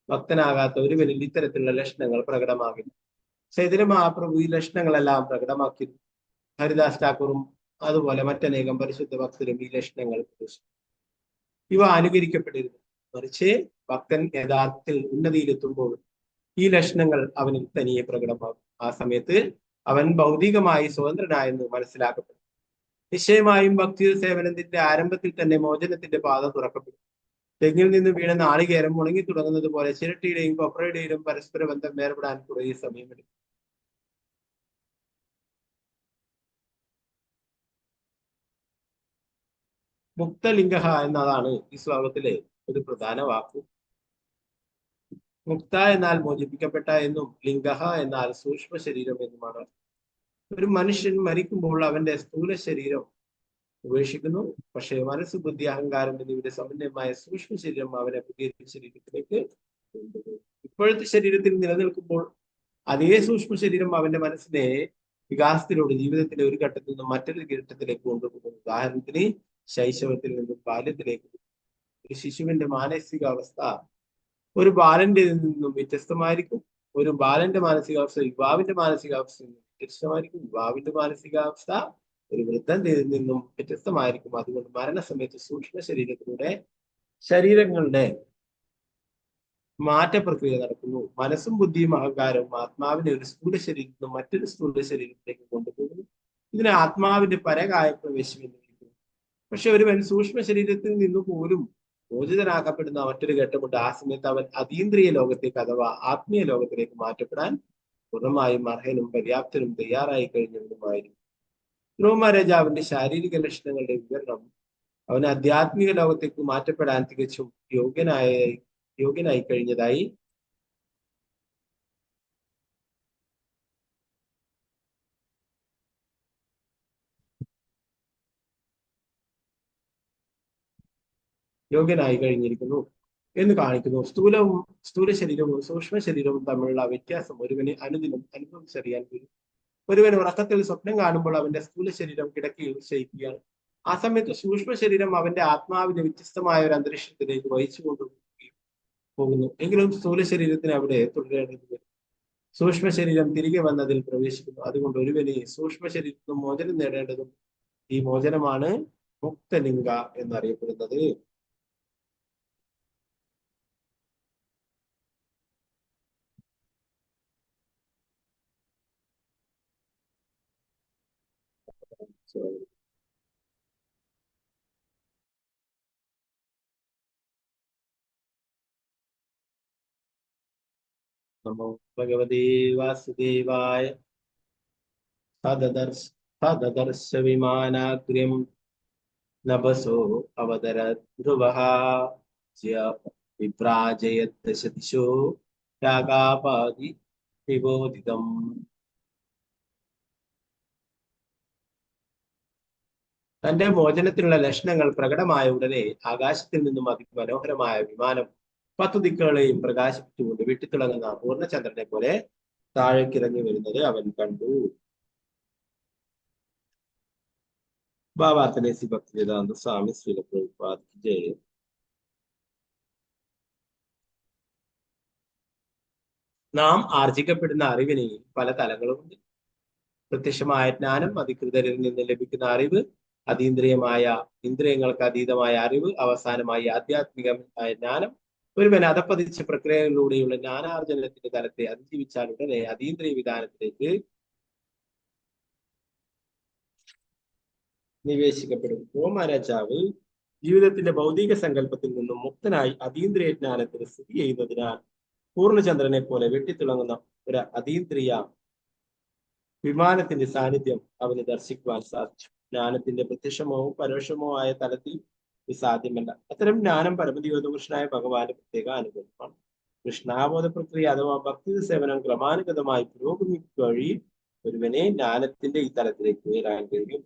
ഭക്തനാകാത്ത ഒരുവനിൽ ഇത്തരത്തിലുള്ള ലക്ഷണങ്ങൾ പ്രകടമാകില്ല. ചൈതന്യ മഹാപ്രഭു ഈ ലക്ഷണങ്ങളെല്ലാം പ്രകടമാക്കി. ഹരിദാസ് ഠാക്കൂറും അതുപോലെ മറ്റനേകം പരിശുദ്ധ ഭക്തരും ഈ ലക്ഷണങ്ങൾ ഇവ അനുകരിക്കപ്പെട്ടിരുന്നു. മറിച്ച് ഭക്തൻ യഥാർത്ഥത്തിൽ ഉന്നതിയിലെത്തുമ്പോൾ ഈ ലക്ഷണങ്ങൾ അവനിൽ തനിയെ പ്രകടമാകും. ആ സമയത്ത് അവൻ ഭൗതികമായി സ്വതന്ത്രനായെന്ന് മനസ്സിലാക്കപ്പെടും. നിശ്ചയമായും ഭക്തി സേവനത്തിന്റെ ആരംഭത്തിൽ തന്നെ മോചനത്തിന്റെ പാത തുറക്കപ്പെടും. തെങ്ങിൽ നിന്ന് വീണ നാളികേരം ഉണങ്ങി തുടങ്ങുന്നത് പോലെ ചിരട്ടിയുടെയും കൊപ്രയുടെയും പരസ്പര ബന്ധം വേർപെടാൻ കുറേ സമയമെടുക്കും. മുക്തലിംഗ എന്നതാണ് ഈ ശ്ലോകത്തിലെ ഒരു പ്രധാന വാക്ക്. മുക്ത എന്നാൽ മോചിപ്പിക്കപ്പെട്ട എന്നും ലിംഗ എന്നാൽ സൂക്ഷ്മ ശരീരം എന്നുമാണ്. ഒരു മനുഷ്യൻ മരിക്കുമ്പോൾ അവന്റെ സ്ഥൂല ശരീരം ഉപേക്ഷിക്കുന്നു. പക്ഷേ മനസ്സ്, ബുദ്ധി, അഹങ്കാരം എന്നിവയുടെ സമന്വയമായ സൂക്ഷ്മ ശരീരം അവനെ പുതിയ ശരീരത്തിലേക്ക് കൊണ്ടുപോകും. ഇപ്പോഴത്തെ ശരീരത്തിൽ നിലനിൽക്കുമ്പോൾ അതേ സൂക്ഷ്മ ശരീരം അവന്റെ മനസ്സിനെ വികാസത്തിലൂടെ ജീവിതത്തിലെ ഒരു ഘട്ടത്തിൽ നിന്നും മറ്റൊരു ഘട്ടത്തിലേക്ക് കൊണ്ടുപോകുന്നു. ഉദാഹരണത്തിന് ശൈശവത്തിൽ നിന്നും ബാല്യത്തിലേക്ക്. ഒരു ശിശുവിന്റെ മാനസികാവസ്ഥ ഒരു ബാലന്റെ നിന്നും വ്യത്യസ്തമായിരിക്കും. ഒരു ബാലന്റെ മാനസികാവസ്ഥ യുവാവിന്റെ മാനസികാവസ്ഥയിൽ നിന്നും വ്യത്യസ്തമായിരിക്കും. യുവാവിന്റെ മാനസികാവസ്ഥ ഒരു വൃദ്ധന്റെ നിന്നും വ്യത്യസ്തമായിരിക്കും. അതുകൊണ്ട് മരണസമയത്ത് സൂക്ഷ്മ ശരീരത്തിലൂടെ ശരീരങ്ങളുടെ മാറ്റപ്രക്രിയ നടക്കുന്നു. മനസ്സും ബുദ്ധിയും അഹങ്കാരവും ആത്മാവിനെ ഒരു സ്ഥൂല ശരീരത്തിൽ നിന്നും മറ്റൊരു സ്ഥൂല ശരീരത്തിലേക്ക് കൊണ്ടുപോകുന്നു. ഇതിനെ ആത്മാവിന്റെ പരകായ പ്രവേശം എന്ന് വിളിക്കുന്നു. പക്ഷെ ഒരുവൻ സൂക്ഷ്മ ശരീരത്തിൽ നിന്നു പോലും മോചിതനാക്കപ്പെടുന്ന മറ്റൊരു ഘട്ടമുണ്ട്. ആ സമയത്ത് അവൻ അതീന്ദ്രിയ ലോകത്തേക്ക് അഥവാ ആത്മീയ ലോകത്തിലേക്ക് മാറ്റപ്പെടാൻ പൂർണ്ണമായും അർഹനും പര്യാപ്തനും തയ്യാറായി കഴിഞ്ഞവനുമായിരിക്കും. ധ്രുവ മഹാരാജാവിന്റെ ശാരീരിക ലക്ഷണങ്ങളുടെ വിവരണം അവന് ആധ്യാത്മിക ലോകത്തേക്ക് മാറ്റപ്പെടാൻ തികച്ചും യോഗ്യനായി കഴിഞ്ഞതായി കഴിഞ്ഞിരിക്കുന്നു എന്ന് കാണിക്കുന്നു. സ്ഥൂല ശരീരവും സൂക്ഷ്മ ശരീരവും തമ്മിലുള്ള വ്യത്യാസം ഒരുവന് അനുദിനം അനുഭവിച്ചറിയാൻ കഴിയും. ഒരുവൻ ഉറക്കത്തിൽ സ്വപ്നം കാണുമ്പോൾ അവന്റെ സ്ഥൂല ശരീരം കിടക്കയിൽ ശയിക്കുകയാണ്. ആ സമയത്ത് സൂക്ഷ്മ ശരീരം അവന്റെ ആത്മാവിനെ വ്യത്യസ്തമായ ഒരു അന്തരീക്ഷത്തിലേക്ക് വഹിച്ചു പോകുന്നു. എങ്കിലും സ്ഥൂല ശരീരത്തിന് അവിടെ തുടരേണ്ടത് സൂക്ഷ്മ ശരീരം തിരികെ വന്നതിൽ പ്രവേശിക്കുന്നു. അതുകൊണ്ട് ഒരുവന് സൂക്ഷ്മ ശരീരത്തിൽ മോചനം നേടേണ്ടതും ഈ മോചനമാണ് മുക്തലിംഗ എന്നറിയപ്പെടുന്നത്. നമോ ഭഗവതേ വാസുദേവായ. തദർശ വിമാനാഗ്ര്യം നഭസോ അവതര ധ്രുവഃ വിഭ്രാജയദ്ദശദിശോ രാഗാപാതി വിബോധിതം. തന്റെ മോചനത്തിനുള്ള ലക്ഷണങ്ങൾ പ്രകടമായ ഉടനെ ആകാശത്തിൽ നിന്നും അതിമനോഹരമായ വിമാനം 10 ദിക്കുകളെയും പ്രകാശിപ്പിച്ചുകൊണ്ട് വെട്ടിത്തിളങ്ങുന്ന പൂർണ്ണചന്ദ്രനെ പോലെ താഴേക്കിറങ്ങി വരുന്നത് അവൻ കണ്ടു. ഭാവാർത്ഥനേസി ഭക്തിവേദാന്ത സ്വാമി ശ്രീല പ്രഭുപാദ് ജയ. നാം ആർജിക്കപ്പെടുന്ന അറിവിന് പല തലങ്ങളുമുണ്ട്. പ്രത്യക്ഷമായ ജ്ഞാനം, അധികൃതരിൽ നിന്ന് ലഭിക്കുന്ന അറിവ്, അതീന്ദ്രിയമായ ഇന്ദ്രിയങ്ങൾക്ക് അതീതമായ അറിവ്, അവസാനമായി ആധ്യാത്മികമായ ജ്ഞാനം. ഒരുവൻ അധപ്പതിച്ച പ്രക്രിയകളിലൂടെയുള്ള ജ്ഞാനാർജനത്തിന്റെ തലത്തെ അതിജീവിച്ചാൽ ഉടനെ അതീന്ദ്രിയ വിധാനത്തിലേക്ക് നിവേശിക്കപ്പെടും. രോമരാജാവ് ജീവിതത്തിന്റെ ഭൗതിക സങ്കല്പത്തിൽ നിന്നും മുക്തനായി അതീന്ദ്രിയ ജ്ഞാനത്തിന് സ്ഥിതി ചെയ്യുന്നതിനാൽ പൂർണ്ണചന്ദ്രനെ പോലെ വെട്ടിത്തിളങ്ങുന്ന ഒരു അതീന്ദ്രിയ വിമാനത്തിന്റെ സാന്നിധ്യം അവന് ദർശിക്കുവാൻ സാധിച്ചു. ജ്ഞാനത്തിന്റെ പ്രത്യക്ഷമോ പരോക്ഷമോ ആയ തലത്തിൽ ഇത് സാധ്യമല്ല. അത്തരം ജ്ഞാനം പരമദിവ്യകൃഷ്ണനായ ഭഗവാന്റെ പ്രത്യേക അനുഭവമാണ്. കൃഷ്ണാബോധ പ്രക്രിയ അഥവാ ഭക്തി സേവനം ക്രമാനുഗതമായി പുരോഗമിക്കുക വഴി ഒരുവനെ ജ്ഞാനത്തിന്റെ ഈ തലത്തിലേക്ക് ഉയരാൻ കഴിയും.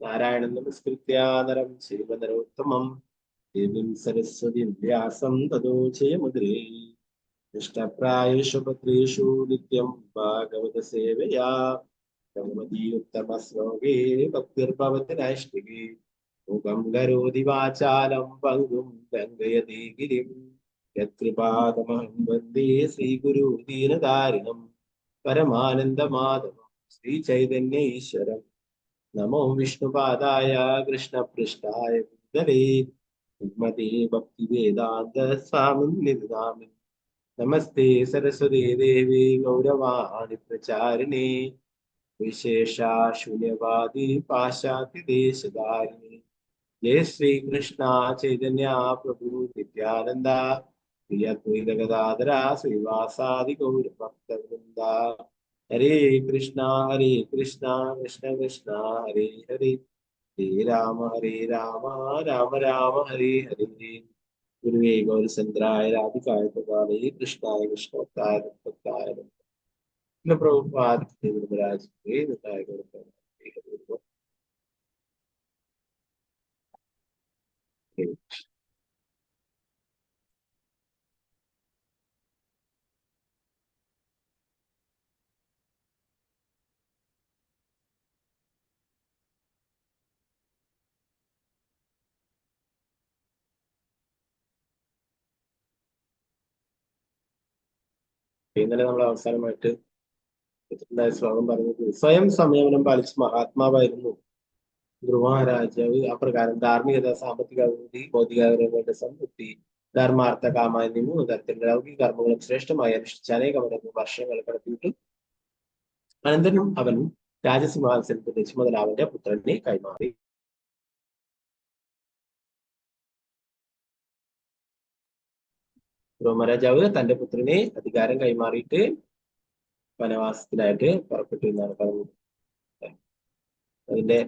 നാരായണൻ നമസ്കൃത്യ നരം ശ്രീമനരോത്തമം ദേവീം സരസ്വതി വ്യാസം തതോ ജയമുദ്രേ. ഇഷ്ടപ്രായേഷു ഭദ്രേഷു നിത്യം ഭാഗവത സേവയാ ഭഗവതീയുത്തമ ശ്ലോകേ ഭക്തിർഭവതി നൈഷ്ഠികേ. മുഖം കരോതി വാചാലം പങ്കും ലംഘയതി ഗിരിം യത്കൃപാതമഹം വന്ദേ ശ്രീഗുരു ദീനധാരിണം പരമാനന്ദമാധവം ശ്രീചൈതന്യ ഈശ്വരം. നമോ വിഷ്ണുപാദായ കൃഷ്ണപൃഷ്ഠായ ഭൂതലേ ശ്രീമതേ ഭക്തിവേദാന്ത സ്വാമിൻ നാമിൻ. നമസ്തേ സരസ്വതീ ദേവി ഗൗരവാണി പ്രചാരിണേ വിശേഷാശൂന്യവാദി പാശ്ചാത്യദേശധാരിണി. ജയ ശ്രീകൃഷ്ണ ചൈതന്യ പ്രഭു നിത്യാനന്ദ പ്രിയ ദ്വൈതഗദാധര ശ്രീവാസാദി ഗൗരഭക്തവൃന്ദ. ഹരേ കൃഷ്ണ കൃഷ്ണ കൃഷ്ണ ഹരേ ഹരേ ഹരേ രാമ രാമ രാമ ഹരേ ഹരേ. ഗുരുവേ ഗൗരചന്ദ്രായ രാധികായ പ്രഭാവേ കൃഷ്ണായ കൃഷ്ണോത്തായ ഭക്തായ പ്രഭുപാദ് ദേവരാജ് ഇന്നലെ നമ്മൾ അവസാനമായിട്ട് ശ്ലോകം പറഞ്ഞത്, സ്വയം സംയമനം പാലിച്ച് മഹാത്മാവായിരുന്നു ധ്രുവ രാജാവ്. അപ്രകാരം ധാർമ്മികത, സാമ്പത്തിക അഭിവൃദ്ധി, ഭൗതികങ്ങളുടെ സംതൃപ്തി, ധർമാർത്ഥ കാമ എന്നീ 3 തരത്തിലുള്ള ലൗകിക കർമ്മങ്ങളും ശ്രേഷ്ഠമായി അനുഷ്ഠിച്ച് അനേകം വർഷങ്ങൾ കടത്തിയിട്ട് അനന്തരം അവൻ രാജസിംഹാസനത്തിന്റെ ചുമതല അവന്റെ പുത്രനെ കൈമാറി. ധ്രുവരാജാവ് തന്റെ പുത്രനെ അധികാരം കൈമാറിയിട്ട് വനവാസത്തിനായിട്ട് പുറപ്പെട്ടു എന്നാണ് പറഞ്ഞത്. അതിന്റെ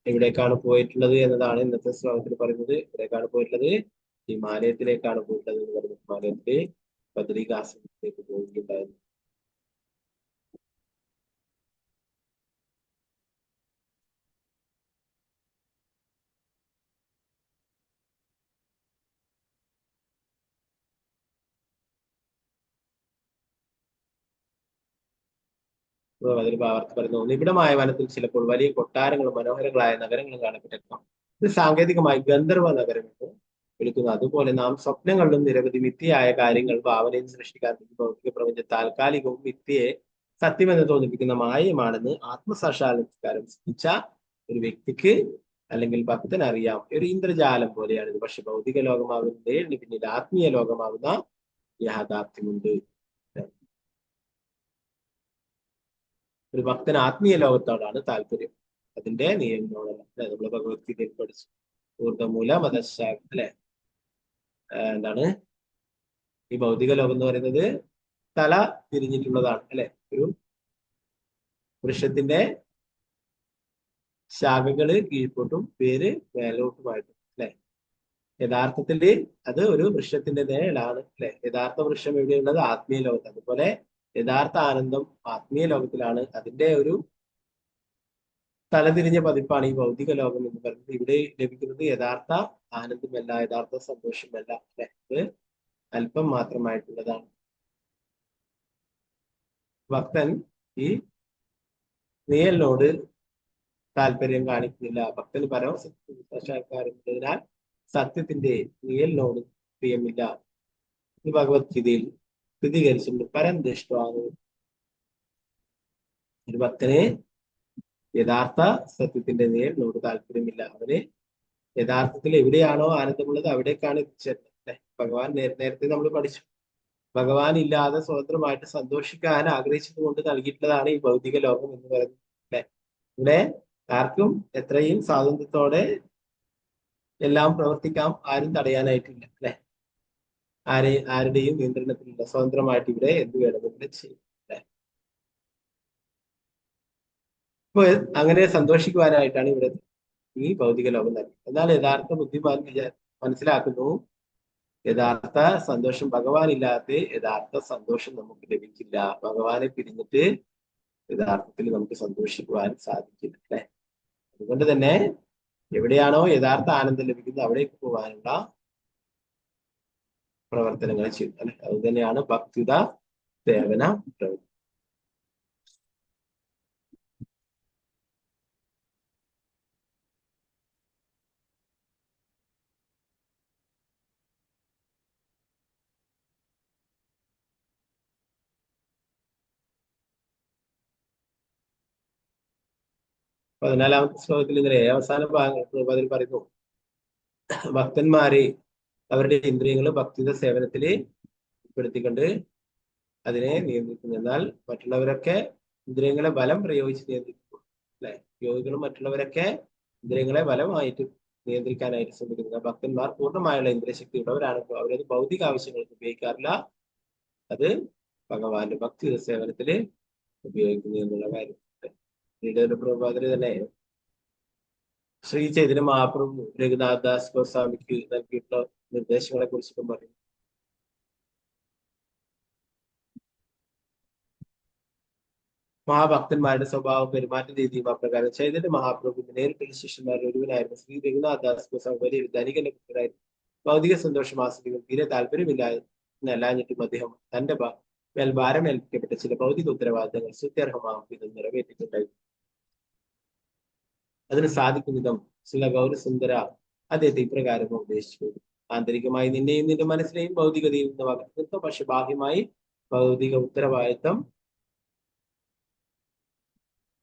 എവിടേക്കാണ് പോയിട്ടുള്ളത് എന്നതാണ് ഇന്നത്തെ ശ്ലോകത്തിൽ പറയുന്നത്. എവിടേക്കാണ് പോയിട്ടുള്ളത്? ഹിമാലയത്തിലേക്കാണ് പോയിട്ടുള്ളത് എന്ന് പറഞ്ഞു. ഹിമാലയത്തിലെ ബദ്രികാശ്രമത്തിലേക്ക് പോയിട്ടുണ്ടായിരുന്നു. അതിൽ ഭാവാർത്ഥം പറയുന്നു, നിബിഡമായ വനത്തിൽ ചിലപ്പോൾ വലിയ കൊട്ടാരങ്ങളും മനോഹരങ്ങളായ നഗരങ്ങളും കാണപ്പെട്ടേക്കാം. ഇത് സാങ്കേതികമായി ഗന്ധർവ നഗരം എന്ന് വിളിക്കുന്നു. അതുപോലെ നാം സ്വപ്നങ്ങളിലും നിരവധി മിഥ്യയായ കാര്യങ്ങൾ ഭാവനയിൽ സൃഷ്ടിക്കാൻ ഭൗതിക പ്രപഞ്ച താൽക്കാലികവും മിഥ്യയെ സത്യമെന്ന് തോന്നിപ്പിക്കുന്ന മായമാണെന്ന് ആത്മസാക്ഷാത്കാരം സിദ്ധിച്ച ഒരു വ്യക്തിക്ക് അല്ലെങ്കിൽ ഭക്തൻ അറിയാം, ഒരു ഇന്ദ്രജാലം പോലെയാണിത്. പക്ഷെ ഭൗതിക ലോകമാകുന്നതിന് പിന്നിൽ ആത്മീയ ലോകമാകുന്ന യാഥാർത്ഥ്യമുണ്ട്. ഒരു ഭക്തന് ആത്മീയ ലോകത്തോടാണ് താല്പര്യം, അതിന്റെ നിയമങ്ങളല്ല. നമ്മള് ഭഗവത്ഗീതയിൽ പഠിച്ചു. ഊർദ്ധമൂല മതശാഖ അല്ലെ, എന്താണ് ഈ ഭൗതിക ലോകം എന്ന് പറയുന്നത്? തല തിരിഞ്ഞിട്ടുള്ളതാണ് അല്ലെ. ഒരു വൃക്ഷത്തിന്റെ ശാഖകള് കീഴ്പോട്ടും വേര് മേലോട്ടുമായിട്ടും അല്ലെ. യഥാർത്ഥത്തില് അത് ഒരു വൃക്ഷത്തിന്റെ നേലാണ് അല്ലെ. യഥാർത്ഥ വൃക്ഷം എവിടെയുള്ളത്? ആത്മീയ ലോകത്ത്. അതുപോലെ യഥാർത്ഥ ആനന്ദം ആത്മീയ ലോകത്തിലാണ്. അതിന്റെ ഒരു തലതിരിഞ്ഞ പതിപ്പാണ് ഈ ഭൗതിക ലോകം എന്ന് പറയുന്നത്. ഇവിടെ ലഭിക്കുന്നത് യഥാർത്ഥ ആനന്ദമല്ല, യഥാർത്ഥ സന്തോഷമല്ല അല്ലെ. ഇത് അല്പം മാത്രമായിട്ടുള്ളതാണ്. ഭക്തൻ ഈ നീയലിനോട് താല്പര്യം കാണിക്കുന്നില്ല. ഭക്തന് പരമസാക്ഷാത്കാരമുള്ളതിനാൽ സത്യത്തിന്റെ നീയലിനോട് പ്രിയമില്ല. ഇത് ഭഗവത്ഗീതയിൽ സ്ഥിരീകരിച്ചിട്ടുണ്ട്. പരംദൃഷ്ടാണ്. ഒരു ഭക്തന് യഥാർത്ഥ സത്യത്തിന്റെ നീയലിനോട് താല്പര്യമില്ല. അവന് യഥാർത്ഥത്തിൽ എവിടെയാണോ ആനന്ദമുള്ളത് അവിടേക്കാണ് എത്തിച്ചേരുന്നത് അല്ലെ. ഭഗവാൻ നേരത്തെ നമ്മൾ പഠിച്ചു, ഭഗവാൻ ഇല്ലാതെ സ്വതന്ത്രമായിട്ട് സന്തോഷിക്കാൻ ആഗ്രഹിച്ചത് കൊണ്ട് നൽകിയിട്ടുള്ളതാണ് ഈ ഭൗതിക ലോകം എന്ന് പറയുന്നത് അല്ലെ. ഇവിടെ ആർക്കും എത്രയും സ്വാതന്ത്ര്യത്തോടെ എല്ലാം പ്രവർത്തിക്കാം, ആരും തടയാനായിട്ടില്ല അല്ലെ. ആരുടെയും നിയന്ത്രണത്തിലില്ല. സ്വതന്ത്രമായിട്ട് ഇവിടെ എന്ത് വേണമെങ്കിലും ചെയ്യും അല്ലെ. അപ്പൊ അങ്ങനെ സന്തോഷിക്കുവാനായിട്ടാണ് ഇവിടെ ഈ ഭൗതിക ലോകം നൽകി. എന്നാൽ യഥാർത്ഥ ബുദ്ധിമാൻ മനസ്സിലാക്കുന്നു, യഥാർത്ഥ സന്തോഷം ഭഗവാൻ ഇല്ലാത്ത യഥാർത്ഥ സന്തോഷം നമുക്ക് ലഭിക്കില്ല. ഭഗവാനെ പിരിഞ്ഞിട്ട് യഥാർത്ഥത്തിൽ നമുക്ക് സന്തോഷിക്കുവാൻ സാധിക്കില്ല അല്ലെ. അതുകൊണ്ട് തന്നെ എവിടെയാണോ യഥാർത്ഥ ആനന്ദം ലഭിക്കുന്നത് അവിടേക്ക് പോകാനുള്ള പ്രവർത്തനങ്ങൾ ചെയ്യും അല്ലെ. അത് തന്നെയാണ് ഭക്തിയുത സേവന പ്രവൃത്തി. പതിനാലാമത്തെ ശ്ലോകത്തിൽ ഇന്നലെ അവസാന ഭാഗം അതിൽ പറയുന്നു, ഭക്തന്മാരെ അവരുടെ ഇന്ദ്രിയങ്ങൾ ഭക്തിയുടെ സേവനത്തില് ഉൾപ്പെടുത്തിക്കൊണ്ട് അതിനെ നിയന്ത്രിക്കുന്നു. എന്നാൽ മറ്റുള്ളവരൊക്കെ ഇന്ദ്രിയങ്ങളെ ബലം പ്രയോഗിച്ച് നിയന്ത്രിക്കുന്നു അല്ലെ. യോഗികളും മറ്റുള്ളവരൊക്കെ ഇന്ദ്രിയങ്ങളെ ബലമായിട്ട് നിയന്ത്രിക്കാനായിട്ട് ശ്രമിക്കുന്നു. ഭക്തന്മാർ പൂർണ്ണമായുള്ള ഇന്ദ്രിയശക്തി ഉള്ളവരാണ്. അവരത് ഭൗതിക ആവശ്യങ്ങൾക്ക് ഉപയോഗിക്കാറില്ല, അത് ഭഗവാന്റെ ഭക്തിയുടെ സേവനത്തില് ഉപയോഗിക്കുന്നു എന്നുള്ള കാര്യം. പ്രഭാതര് തന്നെ ശ്രീ ചൈതന്യ മഹാപ്രഭു രഘുനാഥ് ദാസ് ഗോസ്വാമിക്ക് നൽകിയിട്ടുള്ള നിർദ്ദേശങ്ങളെ കുറിച്ചൊക്കെ പറയും. മഹാഭക്തന്മാരുടെ സ്വഭാവം പെരുമാറ്റ രീതിയും അപ്രകാരം. ചൈതന്യ മഹാപ്രഭുവിന്റെ നേരിട്ടുള്ള ശിഷ്യന്മാരിൽ ഒരുവനായിരുന്നു ശ്രീ രഘുനാഥ് ദാസ് ഗോസ്വാമി. വലിയൊരു ധനികന്റെ പുത്രനായിരുന്നു. ഭൗതിക സന്തോഷം ആസ്വദിക്കാൻ തീരെ താല്പര്യമില്ലാഞ്ഞിട്ടും അദ്ദേഹം തന്റെ മേൽ ഭാരം ഏൽപ്പിക്കപ്പെട്ട ചില ഭൗതിക ഉത്തരവാദിത്തങ്ങൾ സ്തുത്യർഹമാം വിധം നിറവേറ്റിയിട്ടുണ്ടായിരുന്നു. അതിന് സാധിക്കും വിധം ചില ഗൗരസുന്ദര അദ്ദേഹത്തെ ഇപ്രകാരം ഉപദേശിച്ചു: ആന്തരികമായി നിന്നെയും നിന്റെ മനസ്സിനെയും ഭൗതികതയിൽ നിന്ന് വകർത്തുന്നു, പക്ഷെ ബാഹ്യമായി ഭൗതിക ഉത്തരവാദിത്തം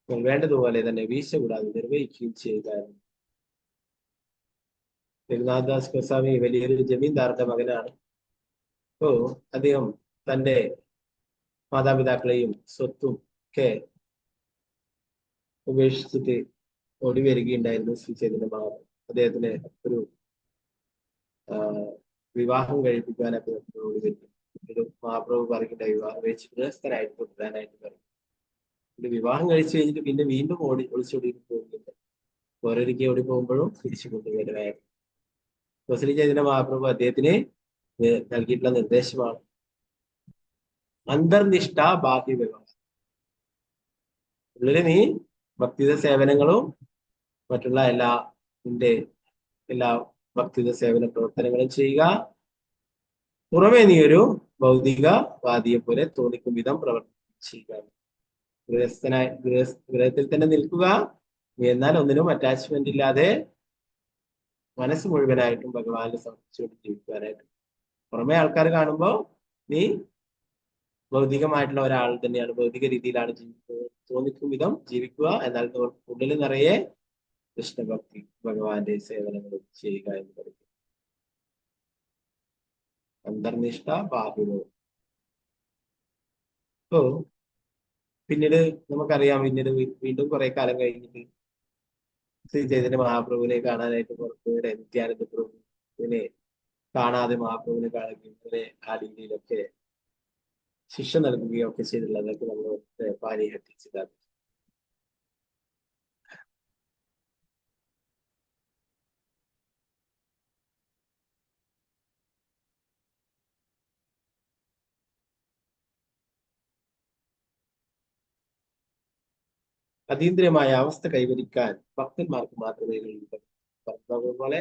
വേണ്ടതുപോലെ തന്നെ വീഴ്ച കൂടാതെ നിർവഹിക്കുകയും ചെയ്യുകയായിരുന്നു. രഘുനാഥ് ദാസ് ഗോസ്വാമി വലിയൊരു ജമീന്ദാറിന്റെ മകനാണ്. അപ്പോ അദ്ദേഹം തന്റെ മാതാപിതാക്കളെയും സ്വത്തും ഒക്കെ ഉപേക്ഷിച്ചിട്ട് ഓടി വരികയുണ്ടായിരുന്നു ശ്രീ ചൈതന്യ മഹാപ്രഭു. അദ്ദേഹത്തിന് ഒരു വിവാഹം കഴിപ്പിക്കാനൊക്കെ ഓടി വരിക. ഒരു മഹാപ്രഭു പറയുന്നുണ്ട്, വിവാഹം കഴിച്ച് ഗൃഹസ്ഥനായിട്ട് തുടരാനായിട്ട് പറയും. വിവാഹം കഴിച്ചു കഴിഞ്ഞിട്ട് പിന്നെ വീണ്ടും ഒളിച്ചോടി പോകുന്നുണ്ട്. ഓരോരിക്കെ ഓടി പോകുമ്പോഴും തിരിച്ചു കൊണ്ടുവരുമായിരുന്നു. ശ്രീ ചൈതന്യ മഹാപ്രഭു അദ്ദേഹത്തിന് നൽകിയിട്ടുള്ള നിർദ്ദേശമാണ് അന്തർനിഷ്ഠ ബാഹ്യ വ്യവഹാരം. ഉള്ളില് നീ ഭക്തിയുടെ സേവനങ്ങളും മറ്റുള്ള എല്ലാ ഭക്തിയുടെ സേവന പ്രവർത്തനങ്ങളും ചെയ്യുക. പുറമേ നീ ഒരു ഭൗതികവാദിയെ പോലെ തോന്നിക്കും വിധം പ്രവർത്തിക്കുക. ഗൃഹത്തിൽ തന്നെ നിൽക്കുക. എന്നാൽ ഒന്നിനും അറ്റാച്ച്മെന്റ് ഇല്ലാതെ മനസ്സ് മുഴുവനായിട്ടും ഭഗവാനെ സമർപ്പിച്ചുകൊണ്ട് ജീവിക്കുവാനായിട്ട്. പുറമെ ആൾക്കാർ കാണുമ്പോ നീ ഭൗതികമായിട്ടുള്ള ഒരാൾ തന്നെയാണ്, ഭൗതിക രീതിയിലാണ് തോന്നിക്കും വിധം ജീവിക്കുക. എന്നാൽ ഉള്ളിൽ നിറയെ കൃഷ്ണഭക്തി, ഭഗവാന്റെ സേവനങ്ങളും ചെയ്യുക എന്ന് പറയും. അന്തർനിഷ്ഠ ബാഹുലോ. അപ്പോ പിന്നീട് നമുക്കറിയാം, പിന്നീട് വീണ്ടും കുറെ കാലം കഴിഞ്ഞിട്ട് ശ്രീ ചൈതന്യ മഹാപ്രഭുവിനെ കാണാനായിട്ട് പുറത്തുവരെ നിത്യാനന്ദ പ്രഭുവിനെ കാണാതെ മഹാപ്രഭുവിനെ കാണുകയും ആ രീതിയിലൊക്കെ ശിക്ഷ നൽകുകയും ഒക്കെ ചെയ്തിട്ടുള്ളതൊക്കെ നമ്മൾ പാലിഹട്ടിച്ചതാണ്. അതീന്ദ്രിയമായ അവസ്ഥ കൈവരിക്കാൻ ഭക്തന്മാർക്ക് മാത്രമേ പോലെ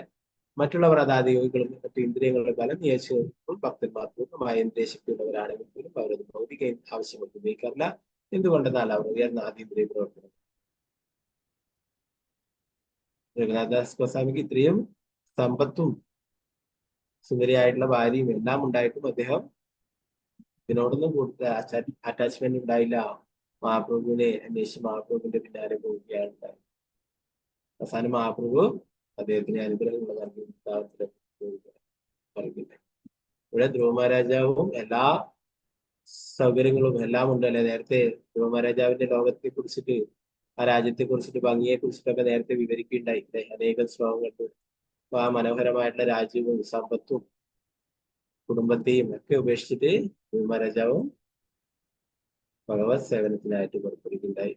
മറ്റുള്ളവർ അതാത് യോഗികളും മറ്റു ഇന്ദ്രിയങ്ങളുടെ ബലം നിയന്ത്രിക്കുമ്പോൾ ഭക്തന്മാർ പൂർണ്ണമായ ഇന്ദ്രിയശക്തിയുള്ളവരാണെങ്കിൽ പോലും അവരത് ഭൗതിക ആവശ്യങ്ങൾക്ക് ഉപയോഗിക്കാറില്ല. എന്തുകൊണ്ടെന്നാൽ അവർ ഉയർന്ന ആതീന്ദ്രിയ പ്രവർത്തനം. രഘുനാഥദാസ് ഗോസ്വാമിക്ക് ഇത്രയും സമ്പത്തും സുന്ദരിയായിട്ടുള്ള ഭാര്യയും എല്ലാം ഉണ്ടായിട്ടും അദ്ദേഹം ഇതിനോടൊന്നും കൂടുതൽ അറ്റാച്ച്മെന്റ് ഉണ്ടായില്ല. മഹാപ്രഭുവിനെ അന്വേഷിച്ച് മഹാപ്രഭുവിന്റെ പിന്നാലെ പോവുകയാണ് ഉണ്ടായത്. അവസാനം മഹാപ്രഭു അദ്ദേഹത്തിന് അനുഗ്രഹങ്ങൾ നൽകി പറയുന്നില്ല. ഇവിടെ ധ്രുവ മഹാരാജാവും എല്ലാ സൗകര്യങ്ങളും എല്ലാം ഉണ്ടല്ലേ. നേരത്തെ ധ്രുവ മഹാരാജാവിന്റെ ലോകത്തെ കുറിച്ചിട്ട്, ആ രാജ്യത്തെ കുറിച്ചിട്ട്, ഭംഗിയെ കുറിച്ചിട്ടൊക്കെ നേരത്തെ വിവരിക്കുകയുണ്ടായി അനേകം ശ്ലോകങ്ങൾ. അപ്പൊ ആ മനോഹരമായിട്ടുള്ള രാജ്യവും സമ്പത്തും കുടുംബത്തെയും ഒക്കെ ഉപേക്ഷിച്ചിട്ട് ധ്രുവ മഹാരാജാവും ഭഗവത് സേവനത്തിനായിട്ട് പുറപ്പെടുകയുണ്ടായി.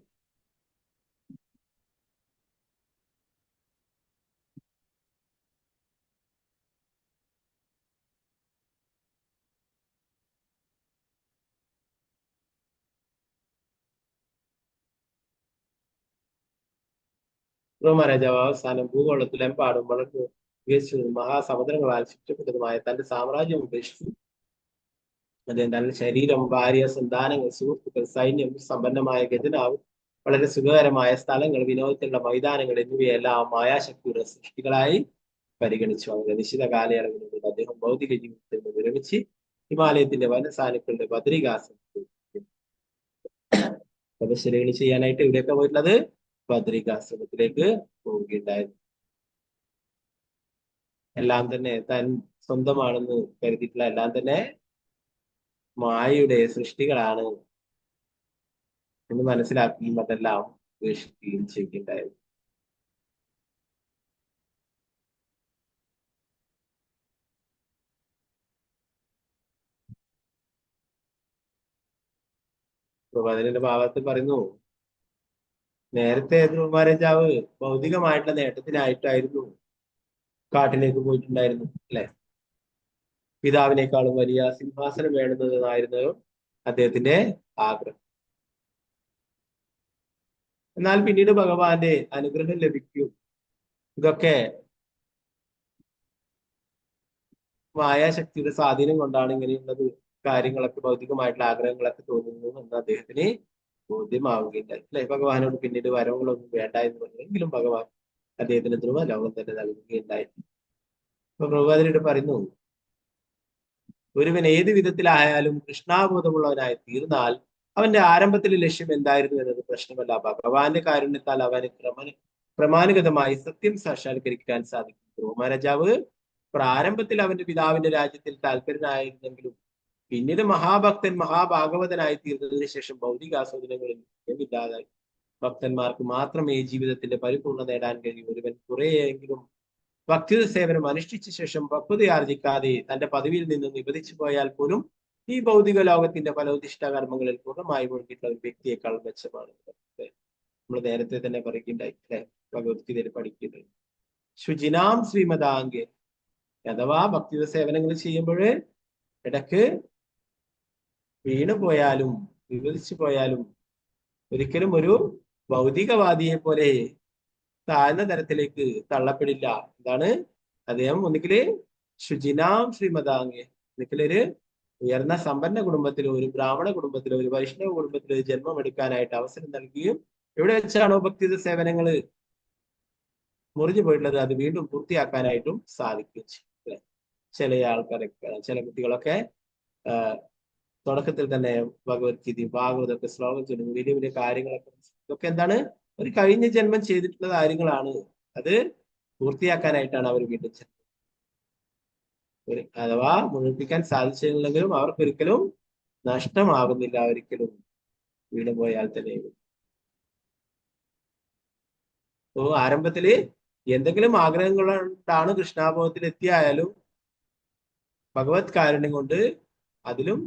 ധ്രുവമഹാരാജാവ് അവസാനം ഭൂഗോളത്തിലെമ്പാടും വളർന്നു വികസിച്ചതും മഹാസമുദ്രങ്ങളാൽ ചുറ്റപ്പെട്ടതുമായ തന്റെ സാമ്രാജ്യം ഉപേക്ഷിച്ചു. അദ്ദേഹം തന്റെ ശരീരം, ഭാര്യ, സന്താനങ്ങൾ, സുഹൃത്തുക്കൾ, സൈന്യം, സമ്പന്നമായ ഖജനാവ്, വളരെ സുഖകരമായ സ്ഥലങ്ങൾ, വിനോദത്തിലുള്ള മൈതാനങ്ങൾ എന്നിവയെല്ലാം മായാശക്തിയുടെ സൃഷ്ടികളായി പരിഗണിച്ചു. അങ്ങനെ നിശ്ചിത കാലയളവിനുള്ളിൽ അദ്ദേഹം ഭൗതിക ജീവിതത്തിൽ നിന്ന് വിരമിച്ച് ഹിമാലയത്തിന്റെ വനസാനുക്കളുടെ ബദ്രികാശ്രമത്തിൽ തപശ്ചര്യകൾ ചെയ്യാനായിട്ട് ഇവിടെയൊക്കെ പോയിട്ടുള്ളത് ബദ്രികാശ്രമത്തിലേക്ക് പോവുകയുണ്ടായിരുന്നു. എല്ലാം തന്നെ താൻ സ്വന്തമാണെന്ന് കരുതിയിട്ടുള്ള എല്ലാം തന്നെ മായയുടെ സൃഷ്ടികളാണ് എന്ന് മനസ്സിലാക്കുകയും അതെല്ലാം ഉപേക്ഷിക്കുകയും ചെയ്യുകയുണ്ടായിരുന്നു. അതിന്റെ ഭാഗത്ത് പറയുന്നു, നേരത്തെ ധ്രുവ മഹാരാജാവ് ഭൗതികമായിട്ടുള്ള നേട്ടത്തിനായിട്ടായിരുന്നു കാട്ടിലേക്ക് പോയിട്ടുണ്ടായിരുന്നു അല്ലെ. പിതാവിനേക്കാളും വലിയ സിംഹാസനം വേണമെന്നതായിരുന്നു അദ്ദേഹത്തിന്റെ ആഗ്രഹം. എന്നാൽ പിന്നീട് ഭഗവാന്റെ അനുഗ്രഹം ലഭിക്കും. ഇതൊക്കെ മായാശക്തിയുടെ സ്വാധീനം കൊണ്ടാണ് ഇങ്ങനെയുള്ളത് കാര്യങ്ങളൊക്കെ, ഭൗതികമായിട്ടുള്ള ആഗ്രഹങ്ങളൊക്കെ തോന്നുന്നു എന്ന് അദ്ദേഹത്തിന് ബോധ്യമാവുകയുണ്ടായി അല്ലെ. ഭഗവാനോട് പിന്നീട് വരവുകളൊന്നും വേണ്ട എന്ന് പറഞ്ഞെങ്കിലും ഭഗവാൻ അദ്ദേഹത്തിന് ധ്രുവ ലോകം തന്നെ നൽകുകയുണ്ടായി. അപ്പൊ പ്രഭുപാദനോട് പറയുന്നു, ഒരുവൻ ഏത് വിധത്തിലായാലും കൃഷ്ണാബോധമുള്ളവനായി തീർന്നാൽ അവന്റെ ആരംഭത്തിലെ ലക്ഷ്യം എന്തായിരുന്നു എന്നത് പ്രശ്നമല്ല. ഭഗവാന്റെ കാരുണ്യത്താൽ അവന് ക്രമാനുഗതമായി സത്യം സാക്ഷാത്കരിക്കാൻ സാധിക്കും. ധ്രുവ മഹാരാജാവ് പ്രാരംഭത്തിൽ അവന്റെ പിതാവിന്റെ രാജ്യത്തിൽ താല്പര്യനായിരുന്നെങ്കിലും പിന്നീട് മഹാഭക്തൻ, മഹാഭാഗവതനായി തീർന്നതിന് ശേഷം ഭൗതികാസ്വാദനങ്ങളിൽ ഇല്ലാതായി. ഭക്തന്മാർക്ക് മാത്രമേ ജീവിതത്തിന്റെ പരിപൂർണ്ണ നേടാൻ കഴിയൂ. ഒരുവൻ കുറെയെങ്കിലും ഭക്തി സേവനം അനുഷ്ഠിച്ച ശേഷം പക്വതയാർജിക്കാതെ തന്റെ പദവിയിൽ നിന്ന് നിബന്ധിച്ചു പോയാൽ പോലും ഈ ഭൗതിക ലോകത്തിന്റെ ഫലോദിഷ്ട കർമ്മങ്ങളിൽ പൂർണ്ണമായി മുഴുകിയിട്ടുള്ള ഒരു വ്യക്തിയേക്കാൾ മെച്ചമാണ്. നമ്മൾ നേരത്തെ തന്നെ പറയുകയുണ്ടായി അല്ലെ, ഭഗവത്ഗീതയിൽ പഠിക്കുന്നത്. ശുചിനാം ശ്രീമതാംഗെ, അഥവാ ഭക്തി സേവനങ്ങൾ ചെയ്യുമ്പോൾ ഇടക്ക് വീണു പോയാലും വിവരിച്ചു പോയാലും ഒരിക്കലും ഒരു ഭൗതികവാദിയെ പോലെ താഴ്ന്ന തരത്തിലേക്ക് തള്ളപ്പെടില്ല. എന്താണ് അദ്ദേഹം ഒന്നിക്കല് ശുചിനാം ശ്രീമതാംഗെ, ഒന്നിക്കലൊരു ഉയർന്ന സമ്പന്ന കുടുംബത്തിലോ ഒരു ബ്രാഹ്മണ കുടുംബത്തിലോ ഒരു വൈഷ്ണവ കുടുംബത്തിലോ ജന്മം എടുക്കാനായിട്ട് അവസരം നൽകുകയും എവിടെ വെച്ചാണോ ഭക്തി സേവനങ്ങൾ മുറിഞ്ഞു പോയിട്ടുള്ളത് അത് വീണ്ടും പൂർത്തിയാക്കാനായിട്ടും സാധിക്കുകയും ചെയ്യും അല്ലെ. ചില ആൾക്കാരൊക്കെ, ചില കുട്ടികളൊക്കെ തുടക്കത്തിൽ തന്നെ ഭഗവത്ഗീതയും ഭാഗവതമൊക്കെ ശ്ലോകം ചൊല്ലുന്നു, വലിയ വലിയ കാര്യങ്ങളൊക്കെ. ഇതൊക്കെ എന്താണ്, ഒരു കഴിഞ്ഞ ജന്മം ചെയ്തിട്ടുള്ള കാര്യങ്ങളാണ്. അത് പൂർത്തിയാക്കാനായിട്ടാണ് അവർ വീണ്ടും അഥവാ മുഴുമിപ്പിക്കാൻ സാധിച്ചില്ലെങ്കിലും അവർക്കൊരിക്കലും നഷ്ടമാകുന്നില്ല, ഒരിക്കലും വീണ് പോയാൽ തന്നെ. അപ്പോ ആരംഭത്തില് എന്തെങ്കിലും ആഗ്രഹങ്ങൾ കൊണ്ടാണ് കൃഷ്ണാഭവത്തിൽ എത്തിയായാലും ഭഗവത് കാരുണ്യം കൊണ്ട് അതിലും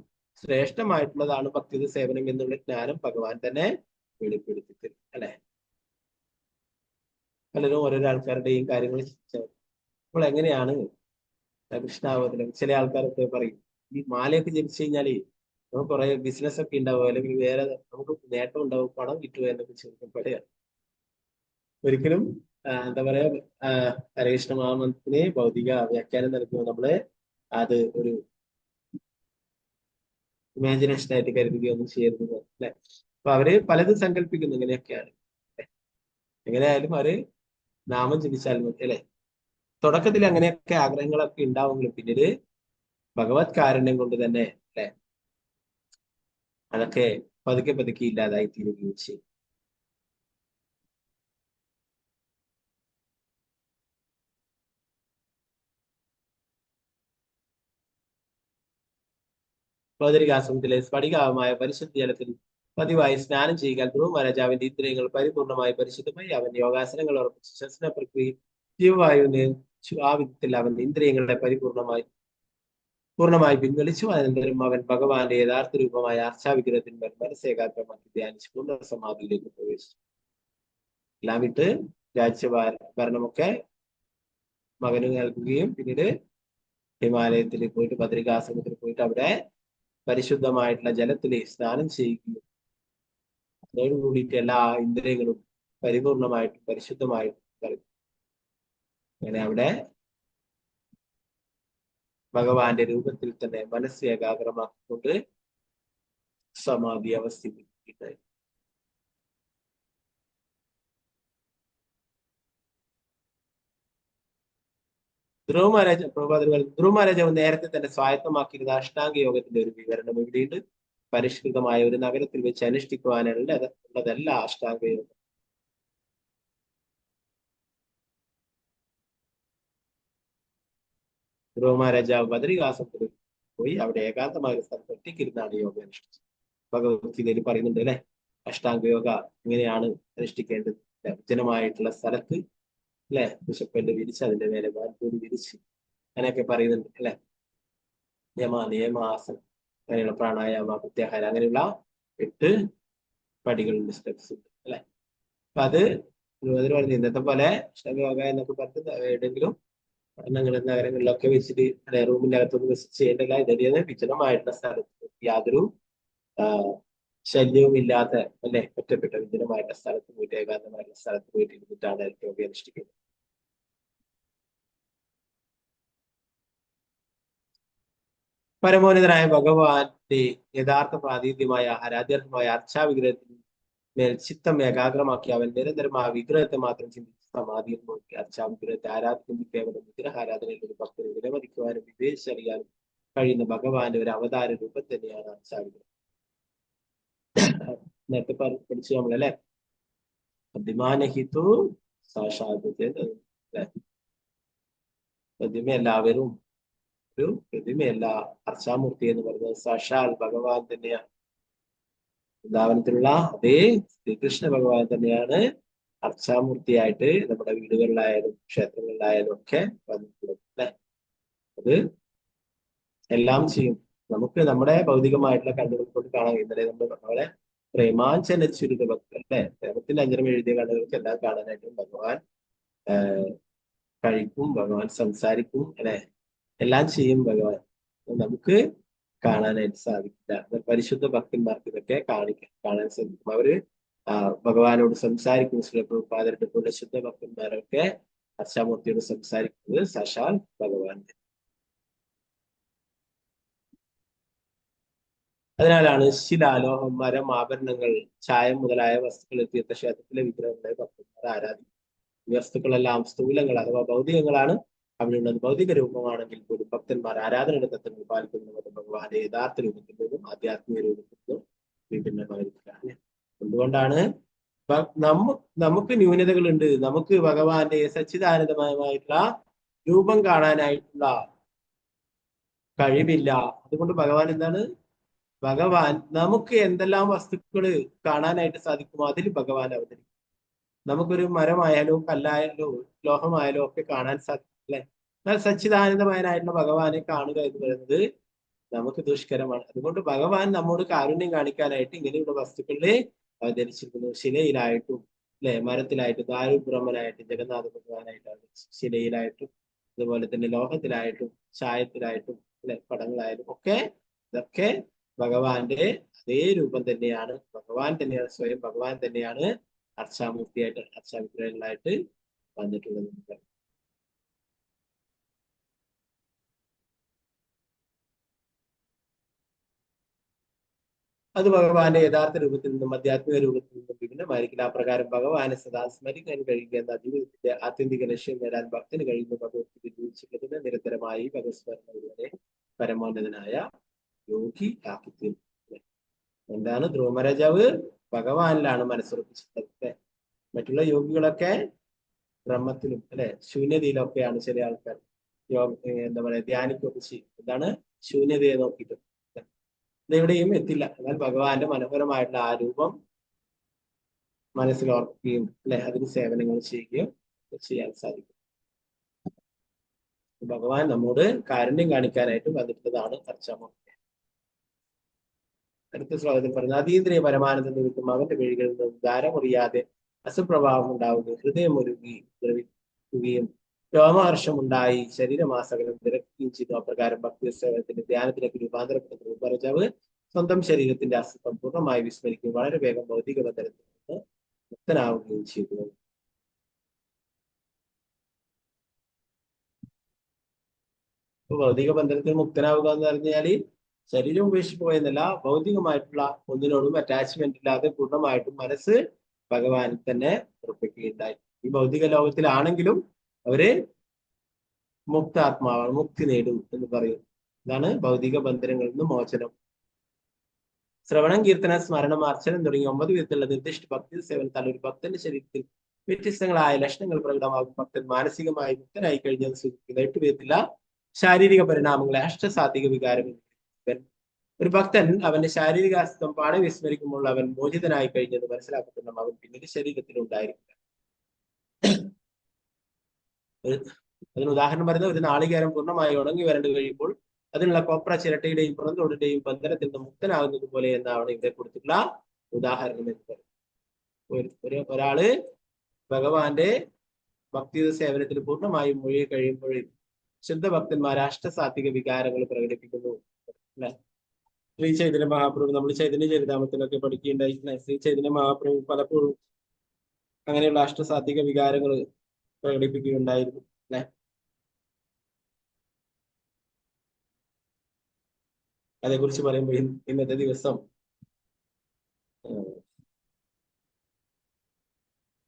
ശ്രേഷ്ഠമായിട്ടുള്ളതാണ് ഭക്തി സേവനം എന്നുള്ള ജ്ഞാനം ഭഗവാൻ തന്നെ വെളിപ്പെടുത്തി തരും. അല്ലെ? പലരും ഓരോരോ ആൾക്കാരുടെയും കാര്യങ്ങൾ അപ്പോൾ എങ്ങനെയാണ് കൃഷ്ണാഭവത്തിലും ചില ആൾക്കാരൊക്കെ പറയും ഈ മാലയൊക്കെ ജപിച്ചു കഴിഞ്ഞാല് നമുക്ക് കുറെ ബിസിനസ് ഒക്കെ ഉണ്ടാവും, അല്ലെങ്കിൽ വേറെ നമുക്ക് നേട്ടം ഉണ്ടാവും, പണം കിട്ടുക എന്നൊക്കെ ചോദിക്കപ്പെടുകയാണ്. ഒരിക്കലും എന്താ പറയാ ഹരകൃഷ്ണ മഹാമന്ത്രത്തിന് ഭൗതിക വ്യാഖ്യാനം നൽകുമ്പോൾ നമ്മള് അത് ഒരു ഇമാജിനേഷൻ ആയിട്ട് കരുതുകയൊന്നും ചെയ്യരുത് അല്ലെ? അപ്പൊ അവര് പലതും സങ്കല്പിക്കുന്നു ഇങ്ങനെയൊക്കെയാണ്. എങ്ങനെയായാലും അവര് നാമം ജപിച്ചാൽ മതി അല്ലെ? തുടക്കത്തിൽ അങ്ങനെയൊക്കെ ആഗ്രഹങ്ങളൊക്കെ ഉണ്ടാവുമെങ്കിലും പിന്നീട് ഭഗവത് കാരുണ്യം കൊണ്ട് തന്നെ അല്ലെ അതൊക്കെ പതുക്കെ പതുക്കെ ഇല്ലാതായി തീരുകയും ചെയ്യും. ഭൗതികാശ്രമത്തിലെ സ്ഫടികമായ പരിശുദ്ധ ജലത്തിൽ പതിവായി സ്നാനം ചെയ്യുക. ധ്രുവ മഹാരാജാവിന്റെ ഇന്ദ്രിയങ്ങൾ പരിപൂർണമായി പരിശുദ്ധമായി അവൻ യോഗാസനങ്ങൾ ഉറപ്പിച്ച് ശ്വസന പ്രക്രിയ ജീവവായുവിന് ആ വിധത്തിൽ അവൻ ഇന്ദ്രിയങ്ങളെ പൂർണ്ണമായി പിൻവലിച്ചു. അനന്തരം അവൻ ഭഗവാന്റെ യഥാർത്ഥ രൂപമായ അർച്ചാവിഗ്രഹത്തിന്മേൽ മനസ്സേകാഗ്രമാക്കി ധ്യാനിച്ച് പൂർണ്ണ സമാധിയിലേക്ക് പ്രവേശിച്ചു. എല്ലാം വിട്ട് രാജ്യഭരണമൊക്കെ മകന് നൽകുകയും പിന്നീട് ഹിമാലയത്തിൽ പോയിട്ട് ബദ്രികാശ്രമത്തിൽ പോയിട്ട് അവിടെ പരിശുദ്ധമായിട്ടുള്ള ജലത്തിൽ സ്നാനം ചെയ്യുകയും അതോട് കൂടിയിട്ട് എല്ലാ ഇന്ദ്രിയങ്ങളും പരിപൂർണമായിട്ടും പരിശുദ്ധമായിട്ടും കളിക്കും. അങ്ങനെ അവിടെ ഭഗവാന്റെ രൂപത്തിൽ തന്നെ മനസ്സ് ഏകാഗ്രമാക്കിക്കൊണ്ട് സമാധി അവസ്ഥയിലായി. ധ്രുവ മഹാരാജാവ് നേരത്തെ തന്നെ സ്വായത്തമാക്കിയിരുന്ന അഷ്ടാംഗ യോഗത്തിന്റെ ഒരു വിവരണം ഇവിടെയുണ്ട്. പരിഷ്കൃതമായ ഒരു നഗരത്തിൽ വെച്ച് അനുഷ്ഠിക്കുവാനുള്ളതല്ല അഷ്ടാംഗ യോഗം. ധ്രുവ മഹാരാജാവ് ബദരികാശ്രമത്തിൽ പോയി അവിടെ ഏകാന്തമായ ഒരു സ്ഥലത്ത് ഒറ്റയ്ക്കിരുന്നാണ് യോഗ അനുഷ്ഠിച്ചത്. ഭഗവത്ഗീതയിൽ പറയുന്നുണ്ട് അല്ലെ, അഷ്ടാംഗ യോഗ ഇങ്ങനെയാണ് അനുഷ്ഠിക്കേണ്ടത്. വിജനമായിട്ടുള്ള സ്ഥലത്ത് അല്ലെ വിശപ്പന്റെ വിരിച്ച് അതിന്റെ മേലെ വാൽപൂരി വിരിച്ച് അങ്ങനെയൊക്കെ പറയുന്നുണ്ട് അല്ലെ. നിയമാസനം അങ്ങനെയുള്ള പ്രാണായാമ പ്രത്യാഹാരം അങ്ങനെയുള്ള 8 പടികളുണ്ട്, സ്റ്റെപ്സ് ഉണ്ട് അല്ലെ. അപ്പൊ അത് പറഞ്ഞ ഇന്നത്തെ പോലെ അഷ്ടാംഗ എന്നൊക്കെ പറഞ്ഞ് എവിടെയെങ്കിലും നഗരങ്ങളിലൊക്കെ വെച്ചിട്ട് അല്ലെ റൂമിന്റെ അകത്തൊന്നും വെച്ച് ചെയ്യേണ്ടല്ല. ഇതറിയാതെ വിജനമായിട്ടുള്ള സ്ഥലത്ത് യാതൊരു ശല്യവും ഇല്ലാത്ത അല്ലെ ഒറ്റപ്പെട്ട വിജനമായിട്ടുള്ള സ്ഥലത്ത് പോയിട്ട് ഏകാന്തമായിട്ടുള്ള സ്ഥലത്ത് പോയിട്ട് ഇരുന്നിട്ടാണ് യോഗ അനുഷ്ഠിക്കുന്നത്. പരമോന്നതനായ ഭഗവാന്റെ യഥാർത്ഥ പ്രാതിനിധ്യമായ ആരാധ്യമായ അർച്ചാവിഗ്രഹത്തിന് മേൽ ചിത്തം ഏകാഗ്രമാക്കി അവൻ നിരന്തരം ആ വിഗ്രഹത്തെ മാത്രം ചിന്തിച്ച് സമാധിയിൽ നോക്കി അർച്ചാവിഗ്രഹത്തെ ആരാധിക്കുന്ന കേവലം വിഗ്രഹാരാധനയിൽ ഒരു ഭക്തനെ വിലമതിക്കുവാനും വിവേചിച്ചറിയാനും കഴിയുന്ന ഭഗവാന്റെ ഒരു അവതാര രൂപം തന്നെയാണ് അർച്ചാവിഗ്രഹം. നേരത്തെ പഠിച്ചു നമ്മളല്ലേ, പ്രതിമാനഹിതു സാക്ഷാത്വത്തെ പ്രതിമയെല്ലാവരും ഒരു പ്രതിമയല്ല, അർച്ചാമൂർത്തി എന്ന് പറയുന്നത് സാക്ഷാൽ ഭഗവാൻ തന്നെയാണ്. വൃന്ദാവനത്തിലുള്ള അതേ ശ്രീകൃഷ്ണ ഭഗവാൻ തന്നെയാണ് അർച്ചാമൂർത്തിയായിട്ട് നമ്മുടെ വീടുകളിലായാലും ക്ഷേത്രങ്ങളിലായാലും ഒക്കെ വന്നിട്ടുള്ളത് അല്ലെ. അത് എല്ലാം ചെയ്യും. നമുക്ക് നമ്മുടെ ഭൗതികമായിട്ടുള്ള കണ്ണുകൾ കൊണ്ട് കാണാൻ ഇന്നലെ നമ്മൾ പറഞ്ഞ പോലെ പ്രേമാഞ്ചന ചുരുക ഭക്തർ അല്ലെ, പ്രേമത്തിന്റെ അഞ്ചനം എഴുതിയ കണ്ണുകൾക്ക് എല്ലാം കാണാനായിട്ടും ഭഗവാൻ കഴിക്കും, ഭഗവാൻ സംസാരിക്കും അല്ലെ, എല്ലാം ചെയ്യും ഭഗവാൻ. നമുക്ക് കാണാനായിട്ട് സാധിക്കില്ല. പരിശുദ്ധ ഭക്തന്മാർക്ക് ഇതൊക്കെ കാണാൻ സാധിക്കും. അവര് ഭഗവാനോട് സംസാരിക്കും. ശ്രീപ്രഭുപാദരുടെ പോലെ ശുദ്ധ ഭക്തന്മാരൊക്കെ അർച്ചാമൂർത്തിയോട് സംസാരിക്കുന്നത് സാക്ഷാൽ ഭഗവാന്റെ. അതിനാലാണ് ശിലാലോഹം, മരം, ആഭരണങ്ങൾ, ചായം മുതലായ വസ്തുക്കൾ എത്തിയ ക്ഷേത്രത്തിലെ വിഗ്രഹങ്ങളെ ഭക്തന്മാർ ആരാധിക്കും. ഈ വസ്തുക്കളെല്ലാം സ്ഥൂലങ്ങൾ അഥവാ ഭൗതികങ്ങളാണ്. അവിടെയുള്ളത് ഭൗതിക രൂപമാണെങ്കിൽ പോലും ഭക്തന്മാർ ആരാധനയുടെ തത്വങ്ങൾ പാലിക്കുന്നത് ഭഗവാന്റെ യഥാർത്ഥ രൂപത്തിൽ നിന്നും ആധ്യാത്മിക രൂപത്തിൽ നിന്നും വിഭിന്നമായിരിക്കുകയാണ്. എന്തുകൊണ്ടാണ് നമുക്ക് ന്യൂനതകളുണ്ട്. നമുക്ക് ഭഗവാന്റെ സച്ചിദാനന്ദമയമായിട്ടുള്ള രൂപം കാണാനായിട്ടുള്ള കഴിവില്ല. അതുകൊണ്ട് ഭഗവാൻ എന്താണ്? ഭഗവാൻ നമുക്ക് എന്തെല്ലാം വസ്തുക്കൾ കാണാനായിട്ട് സാധിക്കുമോ അതിൽ ഭഗവാൻ അവതരിക്കും. നമുക്കൊരു മരമായാലോ കല്ലായാലോ ലോഹമായാലോ ഒക്കെ കാണാൻ സാധിക്കില്ലേ? എന്നാൽ സച്ചിദാനന്ദമയനായിട്ടുള്ള ഭഗവാനെ കാണുക എന്ന് പറയുന്നത് നമുക്ക് ദുഷ്കരമാണ്. അതുകൊണ്ട് ഭഗവാൻ നമ്മോട് കാരുണ്യം കാണിക്കാനായിട്ട് ഇങ്ങനെയുള്ള വസ്തുക്കളിൽ അവതരിച്ചിരിക്കുന്നു. ശിലയിലായിട്ടും അല്ലെ, മരത്തിലായിട്ടും, ദാരുബ്രഹ്മനായിട്ടും, ജഗന്നാഥ ഭഗവാനായിട്ടാണ് ശിലയിലായിട്ടും, അതുപോലെ തന്നെ ലോഹത്തിലായിട്ടും, ചായത്തിലായിട്ടും, അല്ലെ, പടങ്ങളായാലും ഒക്കെ ഇതൊക്കെ ഭഗവാന്റെ അതേ രൂപം തന്നെയാണ്. ഭഗവാൻ തന്നെയാണ്, സ്വയം ഭഗവാൻ തന്നെയാണ് അർച്ചാമൂർത്തിയായിട്ട്, അർച്ചാവിഗ്രഹങ്ങളായിട്ട് വന്നിട്ടുള്ളത്. അത് ഭഗവാന്റെ യഥാർത്ഥ രൂപത്തിൽ നിന്നും ആധ്യാത്മിക രൂപത്തിൽ നിന്നും വിഭിന്നമായിരിക്കില്ല. ആ പ്രകാരം ഭഗവാനെ സദാ സ്മരിക്കാൻ കഴിയുക എന്ന ജീവിതത്തിന്റെ ആത്യന്തിക ലക്ഷ്യം നേടാൻ ഭക്തന് കഴിയുന്ന ഭഗവത്ഗീത ജീവിച്ചിരിക്കുന്ന നിരന്തരമായി ഭഗവത്സ്മരണ ഒരുവനെ പരമോന്നതനായ യോഗി ആക്കിത്തീർന്നു. എന്താണ്? ധ്രുവമരാജാവ് ഭഗവാനിലാണ് മനസ്സുറപ്പിച്ചിട്ടുള്ളത്. മറ്റുള്ള യോഗികളൊക്കെ ബ്രഹ്മത്തിലും അല്ലെ ശൂന്യതയിലൊക്കെയാണ് ചില ആൾക്കാർ എന്താ പറയാ ധ്യാനിക്കൊക്കെ ചെയ്യും. എന്താണ്? ശൂന്യതയെ നോക്കിയിട്ട് ഇതെവിടെയും എത്തില്ല. എന്നാൽ ഭഗവാന്റെ മനോഹരമായിട്ടുള്ള ആ രൂപം മനസ്സിലോർക്കുകയും അല്ലെ അതിന് സേവനങ്ങൾ ചെയ്യുകയും ചെയ്യാൻ സാധിക്കും. ഭഗവാൻ നമ്മോട് കാരുണ്യം കാണിക്കാനായിട്ട് വന്നിട്ടുള്ളതാണ് അർച്ചാമൂർത്തി. അടുത്ത ശ്ലോകത്തിൽ പറഞ്ഞ അതീന്ദ്രിയ പരമാനന്ദം നിമിത്തം അവന്റെ വഴികളിൽ നിന്നും ധാരമറിയാതെ അസുപ്രഭാവം ഉണ്ടാവുകയും ഹൃദയം ഒരുങ്ങി ദ്രവിക്കുകയും രോമഹർഷമുണ്ടായി ശരീരമാസകലം തിരക്കുകയും ചെയ്തു. അപ്രകാരം ഭക്തി സേവനത്തിന്റെ ധ്യാനത്തിലേക്ക് രൂപാന്തരപ്പെട്ട ധ്രുവമരാജാവ് സ്വന്തം ശരീരത്തിന്റെ അസ്തിത്വം പൂർണ്ണമായി വിസ്മരിക്കുകയും വളരെ വേഗം ഭൗതിക ബന്ധനത്തിൽ നിന്ന് മുക്തനാവുകയും ചെയ്തു. ഭൗതിക ബന്ധനത്തിൽ മുക്തനാവുക എന്ന് പറഞ്ഞാല് ശരീരം ഉപേക്ഷിച്ച് പോയെന്നല്ല, ഭൗതികമായിട്ടുള്ള ഒന്നിനോടും അറ്റാച്ച്മെന്റ് ഇല്ലാതെ പൂർണ്ണമായിട്ടും മനസ്സ് ഭഗവാൻ തന്നെ ഉറപ്പിക്കുകയുണ്ടായി. ഈ ഭൗതിക ലോകത്തിലാണെങ്കിലും അവര് മുക്താത്മാവാണ്, മുക്തി നേടും എന്ന് പറയും. ഇതാണ് ഭൗതിക ബന്ധനങ്ങളിൽ നിന്ന് മോചനം. ശ്രവണം, കീർത്തന, സ്മരണം, അർച്ചനം തുടങ്ങിയ 9 വിധത്തിലുള്ള നിർദ്ദിഷ്ട ഭക്തി സേവനത്താൽ ഒരു ഭക്തന്റെ ശരീരത്തിൽ വ്യത്യസ്തങ്ങളായ ലക്ഷണങ്ങൾ പ്രകടമാകും. ഭക്തൻ മാനസികമായി മുക്തനായി കഴിഞ്ഞാൽ സൂചിപ്പിക്കുന്ന 8 വിധത്തിലുള്ള ശാരീരിക പരിണാമങ്ങളെ അഷ്ടസാത്വിക വികാരങ്ങൾ. ഒരു ഭക്തൻ അവന്റെ ശാരീരിക അസ്തിത്വം പാടെ വിസ്മരിക്കുമ്പോൾ അവൻ മോചിതനായി കഴിഞ്ഞെന്ന് മനസ്സിലാക്കപ്പെടുന്ന അവൻ പിന്നീട് ശരീരത്തിൽ ഉണ്ടായിരിക്കുക. അതിന് ഉദാഹരണം പറയുന്നത്, ഒരു നാളികേരം പൂർണ്ണമായി ഉണങ്ങി വരണ്ടു കഴിയുമ്പോൾ അതിനുള്ള കോപ്ര ചിരട്ടയുടെയും പുറന്തോടിന്റെയും ബന്ധനത്തിൽ നിന്ന് മുക്തനാകുന്നത് പോലെ എന്നാണ് ഇവിടെ കൊടുത്തിട്ടുള്ള ഉദാഹരണം എന്ന് പറയുന്നത്. ഒരാള് ഭഗവാന്റെ ഭക്തി സേവനത്തിൽ പൂർണ്ണമായും മുഴുകി കഴിയുമ്പോഴും ശുദ്ധഭക്തന്മാർ അഷ്ടസാത്വിക വികാരങ്ങൾ പ്രകടിപ്പിക്കുന്നു. അല്ലെ, ശ്രീ ചൈതന്യ മഹാപ്രഭു നമ്മൾ ചൈതന്യ ചരിതാമത്തിലൊക്കെ പഠിക്കുകയുണ്ടായിരിക്കുന്ന ശ്രീ ചൈതന്യ മഹാപ്രഭു പലപ്പോഴും അങ്ങനെയുള്ള അഷ്ടസാത്വിക വികാരങ്ങൾ പ്രകടിപ്പിക്കുകയുണ്ടായിരുന്നു. അല്ലെ, അതേക്കുറിച്ച് പറയുമ്പോൾ ഇന്നത്തെ ദിവസം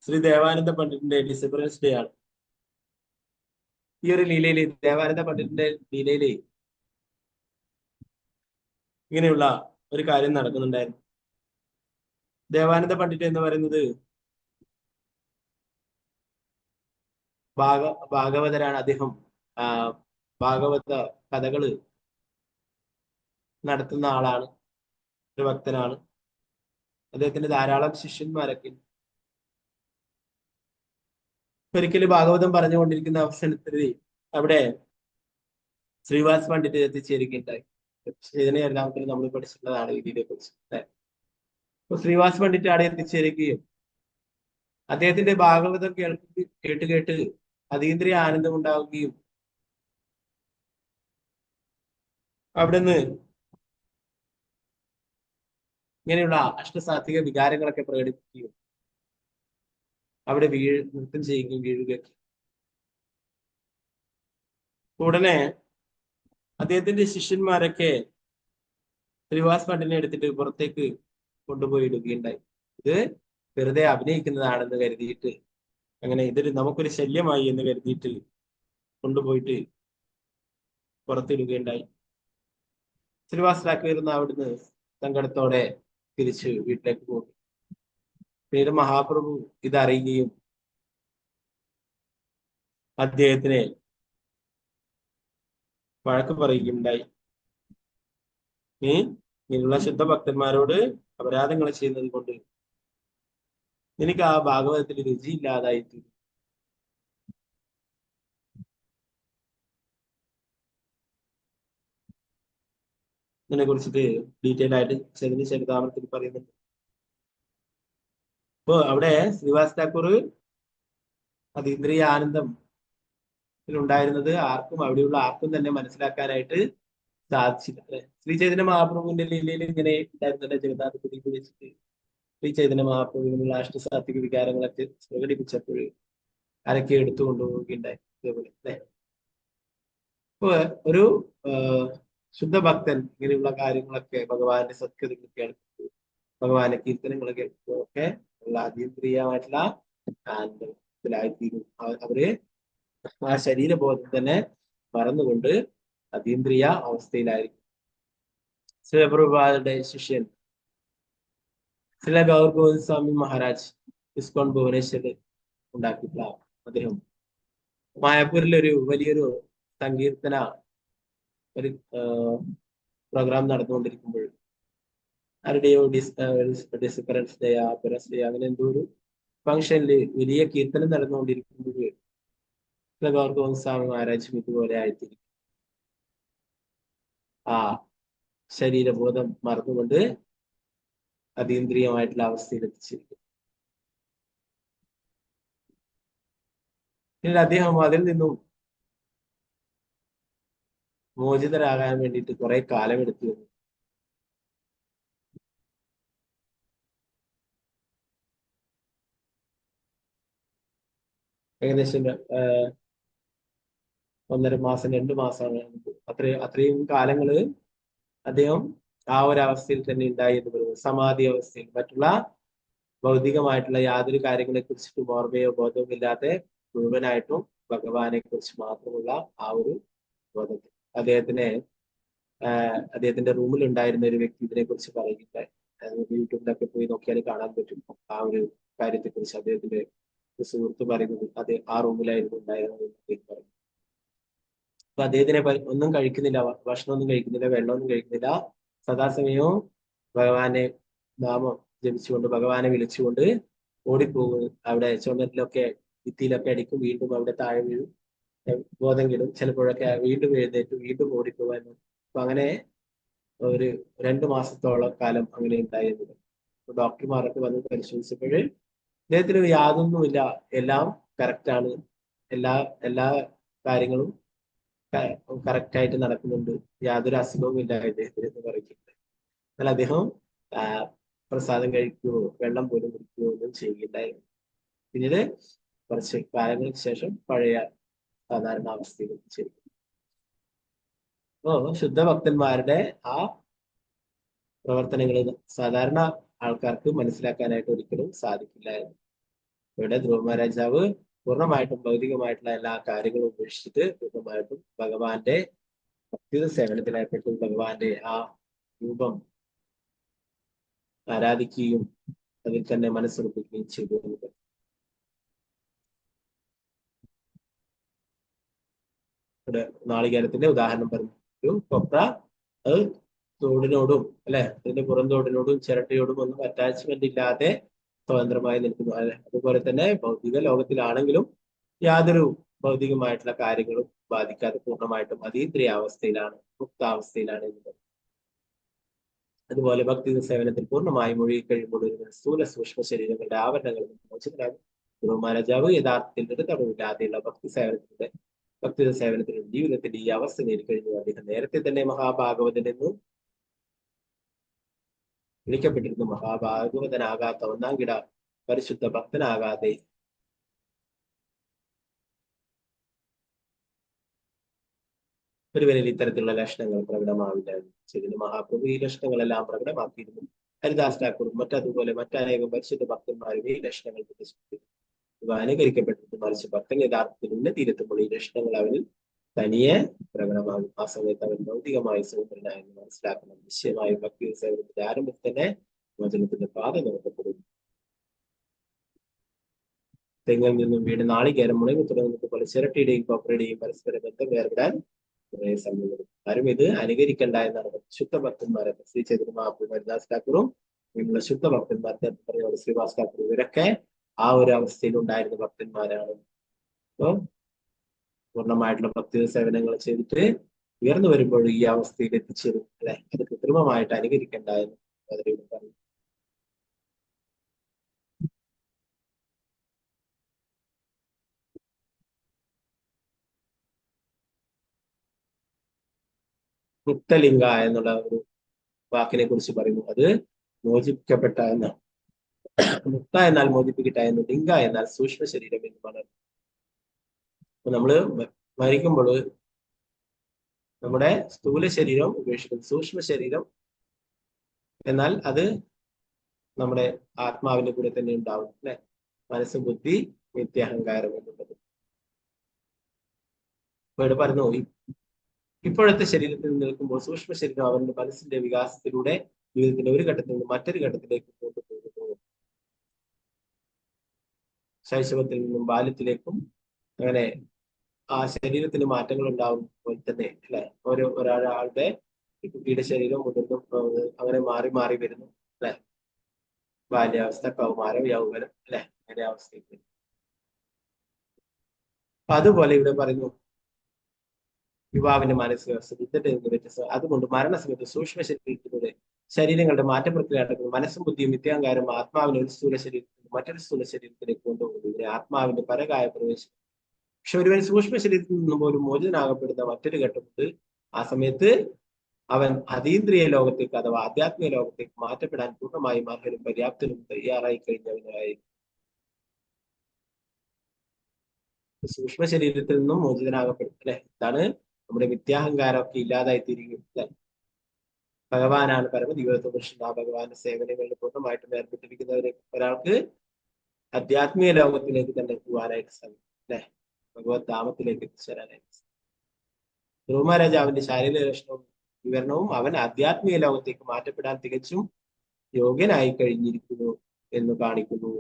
ശ്രീ ദേവാനന്ദ പണ്ഡിറ്റിന്റെ ഡിസംബറൻസ് ഡേ ആണ്. ഈ ഒരു ലീലയില്, ദേവാനന്ദ പണ്ഡിറ്റിന്റെ ലീലയില് ഇങ്ങനെയുള്ള ഒരു കാര്യം നടക്കുന്നുണ്ടായിരുന്നു. ദേവാനന്ദ പണ്ഡിറ്റ് എന്ന് പറയുന്നത് ഭാഗവതരാണ്. അദ്ദേഹം ഭാഗവത കഥകള് നടത്തുന്ന ആളാണ്, ഒരു ഭക്തനാണ്. അദ്ദേഹത്തിന് ധാരാളം ശിഷ്യന്മാരൊക്കെ. ഒരിക്കലും ഭാഗവതം പറഞ്ഞുകൊണ്ടിരിക്കുന്ന അവസരത്തിൽ അവിടെ ശ്രീവാസ് പണ്ഡിറ്റ് എത്തിച്ചേരുകയുണ്ടായി. ചൈതന്യചരിതാമത്തിൽ നമ്മൾ പഠിച്ചിട്ടുള്ളതാണ് ഇതിനെ കുറിച്ച്. അപ്പൊ ശ്രീവാസ് പണ്ഡിറ്റ് അവിടെ എത്തിച്ചേരുകയും അദ്ദേഹത്തിന്റെ ഭാഗവതം കേട്ട് കേട്ട് അതീന്ദ്രിയ ആനന്ദം ഉണ്ടാവുകയും അവിടുന്ന് ഇങ്ങനെയുള്ള അഷ്ടസാത്വിക വികാരങ്ങളൊക്കെ പ്രകടിപ്പിക്കുകയും അവിടെ നൃത്തം ചെയ്യുകയും വീഴുകയൊക്കെ. ഉടനെ അദ്ദേഹത്തിന്റെ ശിഷ്യന്മാരൊക്കെ ശ്രീവാസ് പണ്ഡിറ്റിനെ എടുത്തിട്ട് പുറത്തേക്ക് കൊണ്ടുപോയി ഇടുകയുണ്ടായി. ഇത് വെറുതെ അഭിനയിക്കുന്നതാണെന്ന് കരുതിയിട്ട്, അങ്ങനെ ഇതൊരു നമുക്കൊരു ശല്യമായി എന്ന് കരുതിയിട്ട് കൊണ്ടുപോയിട്ട് പുറത്തിടുകയുണ്ടായി. ശ്രീവാസ് ഠാക്കൂർ അവിടുന്ന് സങ്കടത്തോടെ തിരിച്ച് വീട്ടിലേക്ക് പോകും. പിന്നീട് മഹാപ്രഭു ഇതറിയുകയും അദ്ദേഹത്തിനെ വഴക്ക് പറയുകയുണ്ടായി. ഇങ്ങനെയുള്ള ശുദ്ധ ഭക്തന്മാരോട് അപരാധങ്ങൾ ചെയ്യുന്നത് കൊണ്ട് എനിക്ക് ആ ഭാഗവതത്തിൽ രുചിയില്ലാതായിട്ട് ഇതിനെ കുറിച്ചിട്ട് ഡീറ്റെയിൽ ആയിട്ട് ചരിതാമത്തിൽ പറയുന്നുണ്ട്. അപ്പോ അവിടെ ശ്രീവാസ് താക്കൂർ അതീന്ദ്രിയ ആനന്ദം ഉണ്ടായിരുന്നത് അവിടെയുള്ള ആർക്കും തന്നെ മനസ്സിലാക്കാനായിട്ട് സാധിച്ചില്ല. ശ്രീ ചൈതന്യ മഹാപ്രഭുവിന്റെ ലീലയിൽ ഇങ്ങനെ ഉണ്ടായിരുന്നല്ലേ ജഗന്നാഥ പുരീക്ക് വെച്ചിട്ട് ശ്രീ ചൈതന്യ മഹാപ്രഭുവിനുള്ള അഷ്ടസാത്വിക വികാരങ്ങളൊക്കെ പ്രകടിപ്പിച്ചപ്പോൾ ആരൊക്കെ എടുത്തു കൊണ്ടുപോവുകയുണ്ടായി. ഇതേപോലെ അല്ലെ. ഇപ്പൊ ഒരു ശുദ്ധഭക്തൻ ഇങ്ങനെയുള്ള കാര്യങ്ങളൊക്കെ ഭഗവാന്റെ സത്കൃതികൾ കേൾക്കുമ്പോൾ, ഭഗവാന്റെ കീർത്തനങ്ങൾ കേൾക്കുമ്പോൾ ഒക്കെ ഉള്ള അതീന്ദ്രിയമായിട്ടുള്ള ആനന്ദത്തിലായിത്തീരും. അവര് ആ ശരീരബോധം തന്നെ മറന്നുകൊണ്ട് അതീന്ദ്രിയ അവസ്ഥയിലായിരിക്കും. ശ്രീപ്രഭുപാദയുടെ ശിഷ്യൻ ശ്രീല ഗൗർ ഗോവിന്ദ് സ്വാമി മഹാരാജ് ഇസ്കോൺ ഭുവനേശ്വരിൽ ഉണ്ടാക്കിയിട്ടുള്ള അദ്ദേഹം മായാപൂരിൽ ഒരു വലിയൊരു സങ്കീർത്തന ഒരു പ്രോഗ്രാം നടന്നുകൊണ്ടിരിക്കുമ്പോൾ ആരുടെയോ ഡിസ്പറൻസ് ഡേ പെരസ് ഡേ അങ്ങനെ എന്തോ ഒരു ഫംഗ്ഷനിൽ വലിയ കീർത്തനം നടന്നുകൊണ്ടിരിക്കുമ്പോൾ ഗൗർ ഗോവിന്ദ് സ്വാമി മഹാരാജും ഇതുപോലെ ആയിത്തീരും. ആ ശരീരബോധം മറന്നുകൊണ്ട് അതീന്ദ്രിയമായിട്ടുള്ള അവസ്ഥയിൽ എത്തിച്ചിരിക്കും. പിന്നീട് അദ്ദേഹം അതിൽ നിന്നും മോചിതരാകാൻ വേണ്ടിയിട്ട് കുറെ കാലമെടുത്തു വന്നു. ഏകദേശം 1.5 മാസം 2 മാസമാണ്. അത്രയും കാലങ്ങള് അദ്ദേഹം ആ ഒരു അവസ്ഥയിൽ തന്നെ ഉണ്ടായി എന്ന് പറയുന്നത്. സമാധി അവസ്ഥയിൽ മറ്റുള്ള ഭൗതികമായിട്ടുള്ള യാതൊരു കാര്യങ്ങളെ കുറിച്ചിട്ടും ഓർമ്മയോ ബോധവും ഇല്ലാതെ മുഴുവനായിട്ടും ഭഗവാനെ കുറിച്ച് മാത്രമുള്ള ആ ഒരു ബോധത്തിൽ അദ്ദേഹത്തിന്റെ റൂമിൽ ഉണ്ടായിരുന്ന ഒരു വ്യക്തി ഇതിനെ കുറിച്ച് പറയുകയുണ്ടായി. യൂട്യൂബിലൊക്കെ പോയി നോക്കിയാൽ കാണാൻ പറ്റും ആ ഒരു കാര്യത്തെ കുറിച്ച്. അദ്ദേഹത്തിന്റെ സുഹൃത്ത് പറയുന്നത് അത് ആ റൂമിലായിരുന്നു ഉണ്ടായിരുന്നത് അദ്ദേഹം പറഞ്ഞു. അപ്പൊ അദ്ദേഹത്തിനെ ഒന്നും കഴിക്കുന്നില്ല, ഭക്ഷണമൊന്നും കഴിക്കുന്നില്ല, വെള്ളമൊന്നും കഴിക്കുന്നില്ല. സദാസമയവും ഭഗവാനെ നാമം ജപിച്ചുകൊണ്ട് ഭഗവാനെ വിളിച്ചുകൊണ്ട് ഓടിപ്പോകും. അവിടെ ചുമരിലൊക്കെ ഭിത്തിയിലൊക്കെ അടിക്കും, വീണ്ടും അവിടെ താഴെ വീഴും, ബോധം കിടും, ചിലപ്പോഴൊക്കെ വീണ്ടും എഴുന്നേറ്റ് വീണ്ടും ഓടിപ്പോകാനും. അപ്പൊ അങ്ങനെ ഒരു 2 മാസത്തോളം കാലം അങ്ങനെ ഉണ്ടായിരുന്നത്. ഡോക്ടർമാരൊക്കെ വന്ന് പരിശോധിച്ചപ്പോൾ അദ്ദേഹത്തിന് യാതൊന്നുമില്ല, എല്ലാം കറക്റ്റാണ്, എല്ലാ കാര്യങ്ങളും കറക്റ്റായിട്ട് നടക്കുന്നുണ്ട്, യാതൊരു അസുഖവും ഇല്ല അദ്ദേഹത്തിന് എന്ന് പറയുന്നുണ്ട്. എന്നാൽ അദ്ദേഹം പ്രസാദം കഴിക്കുകയോ വെള്ളം പോലും കുടിക്കുകയോ ഒന്നും ചെയ്യുകയുണ്ടായിരുന്നു. പിന്നീട് കുറച്ച് കാലങ്ങൾക്ക് ശേഷം പഴയ സാധാരണ അവസ്ഥയിൽ എത്തിച്ചേരും. അപ്പോ ശുദ്ധഭക്തന്മാരുടെ ആ പ്രവർത്തനങ്ങൾ സാധാരണ ആൾക്കാർക്ക് മനസ്സിലാക്കാനായിട്ട് ഒരിക്കലും സാധിക്കില്ലായിരുന്നു. ഇവിടെ ധ്രുവ മഹാരാജാവ് പൂർണ്ണമായിട്ടും ഭൗതികമായിട്ടുള്ള എല്ലാ കാര്യങ്ങളും ഉപേക്ഷിച്ചിട്ട് പൂർണ്ണമായിട്ടും ഭഗവാന്റെ ഭക്തി സേവനത്തിലേർപ്പെട്ടു ഭഗവാന്റെ ആ രൂപം ആരാധിക്കുകയും അതിൽ തന്നെ മനസ്സുറപ്പിക്കുകയും ചെയ്തു. ഇവിടെ നാളികേരത്തിന്റെ ഉദാഹരണം പറഞ്ഞു. ഒരു കൊപ്ര അത് തോടിനോടും അല്ലെ അതിന്റെ പുറംതോടിനോടും ചിരട്ടയോടും ഒന്നും അറ്റാച്ച്മെന്റ് ഇല്ലാതെ സ്വതന്ത്രമായി നിൽക്കുന്നു. അതുപോലെ തന്നെ ഭൗതിക ലോകത്തിലാണെങ്കിലും യാതൊരു ഭൗതികമായിട്ടുള്ള കാര്യങ്ങളും ബാധിക്കാതെ പൂർണ്ണമായിട്ടും അതീന്ദ്രിയ അവസ്ഥയിലാണ്, മുക്താവസ്ഥയിലാണ് എന്നത്. അതുപോലെ ഭക്തി സേവനത്തിൽ പൂർണ്ണമായി മുഴുകി കഴിയുമ്പോൾ ഒരു സ്ഥൂല സൂക്ഷ്മ ശരീരങ്ങളുടെ ആവരണങ്ങളിൽ മോചിതരാകും. ധ്രുവ മഹാരാജാവ് യഥാർത്ഥത്തിൽ ഒരു തടവില്ലാതെയുള്ള ഭക്തി സേവനത്തിലും ജീവിതത്തിന്റെ ഈ അവസ്ഥ നേടിക്കഴിഞ്ഞു. അദ്ദേഹം നേരത്തെ തന്നെ മഹാഭാഗവതൻ എന്നും വിളിക്കപ്പെട്ടിരുന്നു. മഹാഭാഗവതനാകാത്ത ഒന്നാം കിട പരിശുദ്ധ ഭക്തനാകാതെ ഒരുവനിൽ ഇത്തരത്തിലുള്ള ലക്ഷണങ്ങൾ പ്രകടമാവില്ലായിരുന്നു. ശരി, മഹാപ്രഭു ഈ ലക്ഷണങ്ങളെല്ലാം പ്രകടമാക്കിയിരുന്നു. ഹരിദാസ് ഠാക്കൂറും മറ്റതുപോലെ മറ്റനേകം പരിശുദ്ധ ഭക്തന്മാരും ഈ ലക്ഷണങ്ങൾ പ്രദർശിപ്പിക്കുന്നു. ഇവ അനുകരിക്കപ്പെട്ടിരുന്നു. മറിച്ച് ഭക്തൻ യഥാർത്ഥത്തിൽ ഉന്നതിയിലെത്തുമ്പോൾ ഈ ലക്ഷണങ്ങൾ അവനിൽ തനിയെ പ്രകടമാകും. ആ സമയത്ത് അവൻ ഭൗതികമായി സ്വതന്ത്രനായെന്ന് മനസ്സിലാക്കണം. നിശ്ചയമായി ഭക്തി സേവനത്തിന്റെ ആരംഭത്തിൽ തന്നെ മോചനത്തിന്റെ പാത നിർത്തപ്പെടുന്നു. തെങ്ങിൽ നിന്നും വീട് നാളികേരം മുളക് തുടങ്ങുന്നത് പോലെ ചിരട്ടിയുടെയും കൊപ്രയുടെയും പരസ്പര ബന്ധം വേർപെടാൻ കുറെ സമയമെടുക്കും. ആരും ഇത് അനുകരിക്കണ്ട എന്നാണ് ശുദ്ധ ഭക്തന്മാരെ ശ്രീ ചൈതന്യ മഹാപ്രഭു, ഹരിദാസ് ഠാക്കൂറും ഇങ്ങനെയുള്ള ശുദ്ധ ഭക്തന്മാർ, ശ്രീവാസ് ഠാക്കൂർ, ഇവരൊക്കെ ആ ഒരു അവസ്ഥയിൽ ഉണ്ടായിരുന്ന ഭക്തന്മാരാണ്. അപ്പൊ പൂർണ്ണമായിട്ടുള്ള ഭക്തി സേവനങ്ങൾ ചെയ്തിട്ട് ഉയർന്നു വരുമ്പോൾ ഈ അവസ്ഥയിൽ എത്തിച്ചേരും അല്ലെ. അത് കൃത്രിമമായിട്ട് അനുകരിക്കണ്ട എന്ന് അവരോട് പറഞ്ഞു. മുക്തലിംഗ എന്നുള്ള ഒരു വാക്കിനെ കുറിച്ച് പറയുന്നു. അത് മോചിപ്പിക്കപ്പെട്ട എന്നാണ്. മുക്ത എന്നാൽ മോചിപ്പിക്കട്ട എന്ന്, ലിംഗ എന്നാൽ സൂക്ഷ്മ ശരീരം എന്നുമാണ്. അപ്പൊ നമ്മള് മരിക്കുമ്പോൾ നമ്മുടെ സ്ഥൂല ശരീരം ഉപേക്ഷിക്കും. സൂക്ഷ്മ ശരീരം എന്നാൽ അത് നമ്മുടെ ആത്മാവിന്റെ കൂടെ തന്നെ ഉണ്ടാവും അല്ലെ. മനസ്സ്, ബുദ്ധി, നിത്യഹങ്കാരം എന്നുള്ളത്. അപ്പൊ ഇവിടെ പറഞ്ഞു ഇപ്പോഴത്തെ ശരീരത്തിൽ നിൽക്കുമ്പോൾ സൂക്ഷ്മ ശരീരം അവന്റെ മനസ്സിന്റെ വികാസത്തിലൂടെ ജീവിതത്തിന്റെ ഒരു ഘട്ടത്തിൽ നിന്ന് മറ്റൊരു ഘട്ടത്തിലേക്ക് കൊണ്ടുപോകുന്നു. ശൈശവത്തിൽ നിന്നും ബാല്യത്തിലേക്കും അങ്ങനെ ആ ശരീരത്തിന് മാറ്റങ്ങൾ ഉണ്ടാവും പോലെ തന്നെ അല്ലെ. ഒരാളുടെ കുട്ടിയുടെ ശരീരം മുതിർന്നും അങ്ങനെ മാറി മാറി വരുന്നു അല്ലെ. ബാല്യാവസ്ഥ, കൗമാരം, യൗവനം അല്ലെ, അങ്ങനെ അവസ്ഥയ്ക്ക്. അപ്പൊ അതുപോലെ ഇവിടെ പറയുന്നു യുവാവിന്റെ മാനസികാവസ്ഥ ബുദ്ധന്റെ നിന്ന് വ്യത്യസ്ത. അതുകൊണ്ട് മരണസമയത്ത് സൂക്ഷ്മ ശരീരത്തിലൂടെ ശരീരങ്ങളുടെ മാറ്റപ്രക്രിയ നടക്കുന്നു. മനസ്സും ബുദ്ധിയും നിത്യാങ്കാരം ആത്മാവിനെ ഒരു സ്ഥൂല ശരീരത്തിൽ മറ്റൊരു സ്ഥൂല ശരീരത്തിലേക്ക് കൊണ്ടുപോകുന്നു. ഇതിനെ ആത്മാവിന്റെ പരകായ പ്രവേശനം. പക്ഷെ ഒരുവൻ സൂക്ഷ്മ ശരീരത്തിൽ നിന്നും പോലും മോചനാകപ്പെടുന്ന മറ്റൊരു ഘട്ടമുണ്ട്. ആ സമയത്ത് അവൻ അതീന്ദ്രിയ ലോകത്തേക്ക് അഥവാ ആധ്യാത്മിക ലോകത്തേക്ക് മാറ്റപ്പെടാൻ പൂർണ്ണമായും അർഹനും പര്യാപ്തനും തയ്യാറായി കഴിഞ്ഞവനായി. സൂക്ഷ്മ ശരീരത്തിൽ നിന്നും മോചിതനാകപ്പെടും അല്ലെ. ഇതാണ് നമ്മുടെ മിഥ്യാഹങ്കാരമൊക്കെ ഇല്ലാതായി തീരുകയും അല്ലെ. ഭഗവാനാണ് പരമദിവ്യത്വപുരുഷൻ. ആ ഭഗവാന്റെ സേവനങ്ങളിൽ പൂർണ്ണമായിട്ടും ഏർപ്പെട്ടിരിക്കുന്ന ഒരാൾക്ക് ആധ്യാത്മിക ലോകത്തിലേക്ക് തന്നെ പോകാനായിട്ട് സാധിക്കും അല്ലെ. ഭഗവത് ധാമത്തിലേക്ക് എത്തിച്ചേരാനായിട്ട്. ധ്രുവ മഹാരാജാവിന്റെ ശാരീരിക ലക്ഷണവും വിവരണവും അവൻ ആധ്യാത്മിക ലോകത്തേക്ക് മാറ്റപ്പെടാൻ തികച്ചും യോഗ്യനായി കഴിഞ്ഞിരിക്കുന്നു എന്ന് കാണിക്കുന്നു.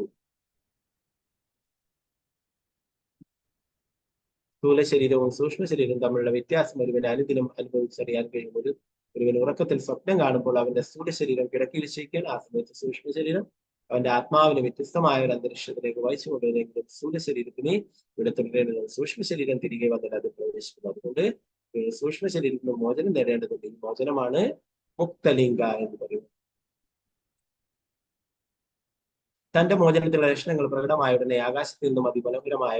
സ്ഥൂല ശരീരവും സൂക്ഷ്മ ശരീരവും തമ്മിലുള്ള വ്യത്യാസം ഒരുവന് അനുദിനം അനുഭവിച്ചറിയാൻ കഴിയും. ഒരുവൻ ഉറക്കത്തിൽ സ്വപ്നം കാണുമ്പോൾ അവന്റെ സ്ഥൂല ശരീരം കിടക്കയിൽ ശയിക്കാൻ, ആ സമയത്ത് സൂക്ഷ്മ ശരീരം അവന്റെ ആത്മാവിനെ വ്യത്യസ്തമായ ഒരു അന്തരീക്ഷത്തിലേക്ക് വഹിച്ചു കൊണ്ടുവരുന്നെങ്കിലും സ്ഥൂല ശരീരത്തിന് ഇവിടെ തുടരേണ്ടത്. സൂക്ഷ്മ ശരീരം തിരികെ വന്നാൽ അത് പ്രവേശിക്കുന്നു. അതുകൊണ്ട് സൂക്ഷ്മ ശരീരത്തിന് മോചനം നേടേണ്ടതുണ്ട്. ഈ മോചനമാണ് മുക്തലിംഗ എന്ന് പറയുന്നത്. തന്റെ മോചനത്തിലുള്ള ലക്ഷണങ്ങൾ പ്രകടമായ ഉടനെ ആകാശത്തിൽ നിന്നും അതിമനോഹരമായ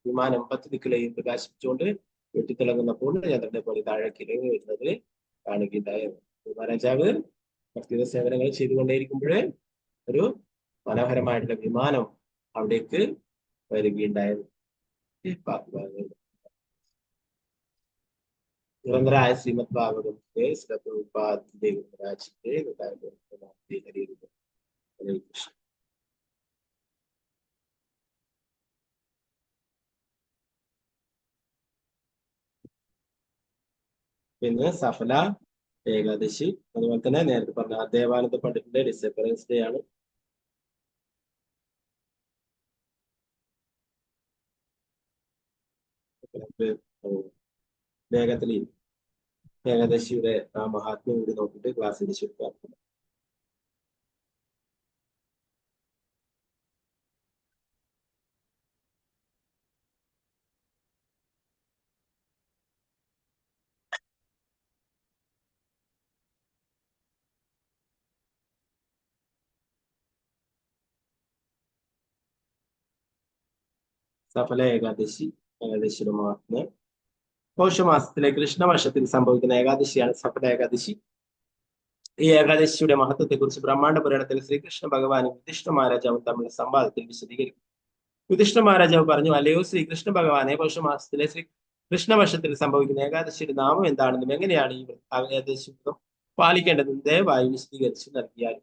വിമാനം 10 ദിക്കുകളെയും പ്രകാശിപ്പിച്ചുകൊണ്ട് വെട്ടിത്തിളങ്ങുന്ന പൂർണ്ണചന്ദ്രനെ പോലെ താഴേക്ക് ഇറങ്ങി വരുന്നത് കാണുകയുണ്ടായിരുന്നു. മഹാരാജാവ് ഭക്തിയുടെ സേവനങ്ങൾ ചെയ്തുകൊണ്ടേയിരിക്കുമ്പോഴേ ഒരു മനോഹരമായിട്ടുള്ള വിമാനം അവിടേക്ക് വരികയുണ്ടായിരുന്നു. നിരന്തരായ ശ്രീമദ് ഭാഗവതത്തെ ഹരേ കൃഷ്ണ. പിന്നെ സഫല ഏകാദശി, അതുപോലെ തന്നെ നേരത്തെ പറഞ്ഞ ദേവാനന്ദ പണ്ഡിറ്റിന്റെ ഡിസപ്പറൻസ് ഡേ ആണ്. വേഗത്തിൽ ഏകാദശിയുടെ ആ മഹാത്മ്യം കൂടി നോക്കിയിട്ട് ക്ലാസ് തിരിച്ചെടുക്കാം. സഫല ഏകാദശി, ഏകാദശിയുടെ മഹാത്മ്യം. പൗഷമാസത്തിലെ കൃഷ്ണവർഷത്തിൽ സംഭവിക്കുന്ന ഏകാദശിയാണ് സഫല ഏകാദശി. ഈ ഏകാദശിയുടെ മഹത്വത്തെ കുറിച്ച് ബ്രഹ്മാണ്ഡ പുരാണത്തിൽ ശ്രീകൃഷ്ണ ഭഗവാനും യുധിഷ്ഠിര മഹാരാജാവും തമ്മിലുള്ള സംവാദത്തിൽ വിശദീകരിക്കും. യുധിഷ്ഠിര മഹാരാജാവ് പറഞ്ഞു, അല്ലയോ ശ്രീകൃഷ്ണ ഭഗവാനെ, പൗഷമാസത്തിലെ കൃഷ്ണവർഷത്തിൽ സംഭവിക്കുന്ന ഏകാദശിയുടെ നാമം എന്താണെന്നും എങ്ങനെയാണ് ഈ ഏകാദശി പാലിക്കേണ്ടതെന്നും ദയവായി വിശദീകരിച്ചു നൽകിയാൽ.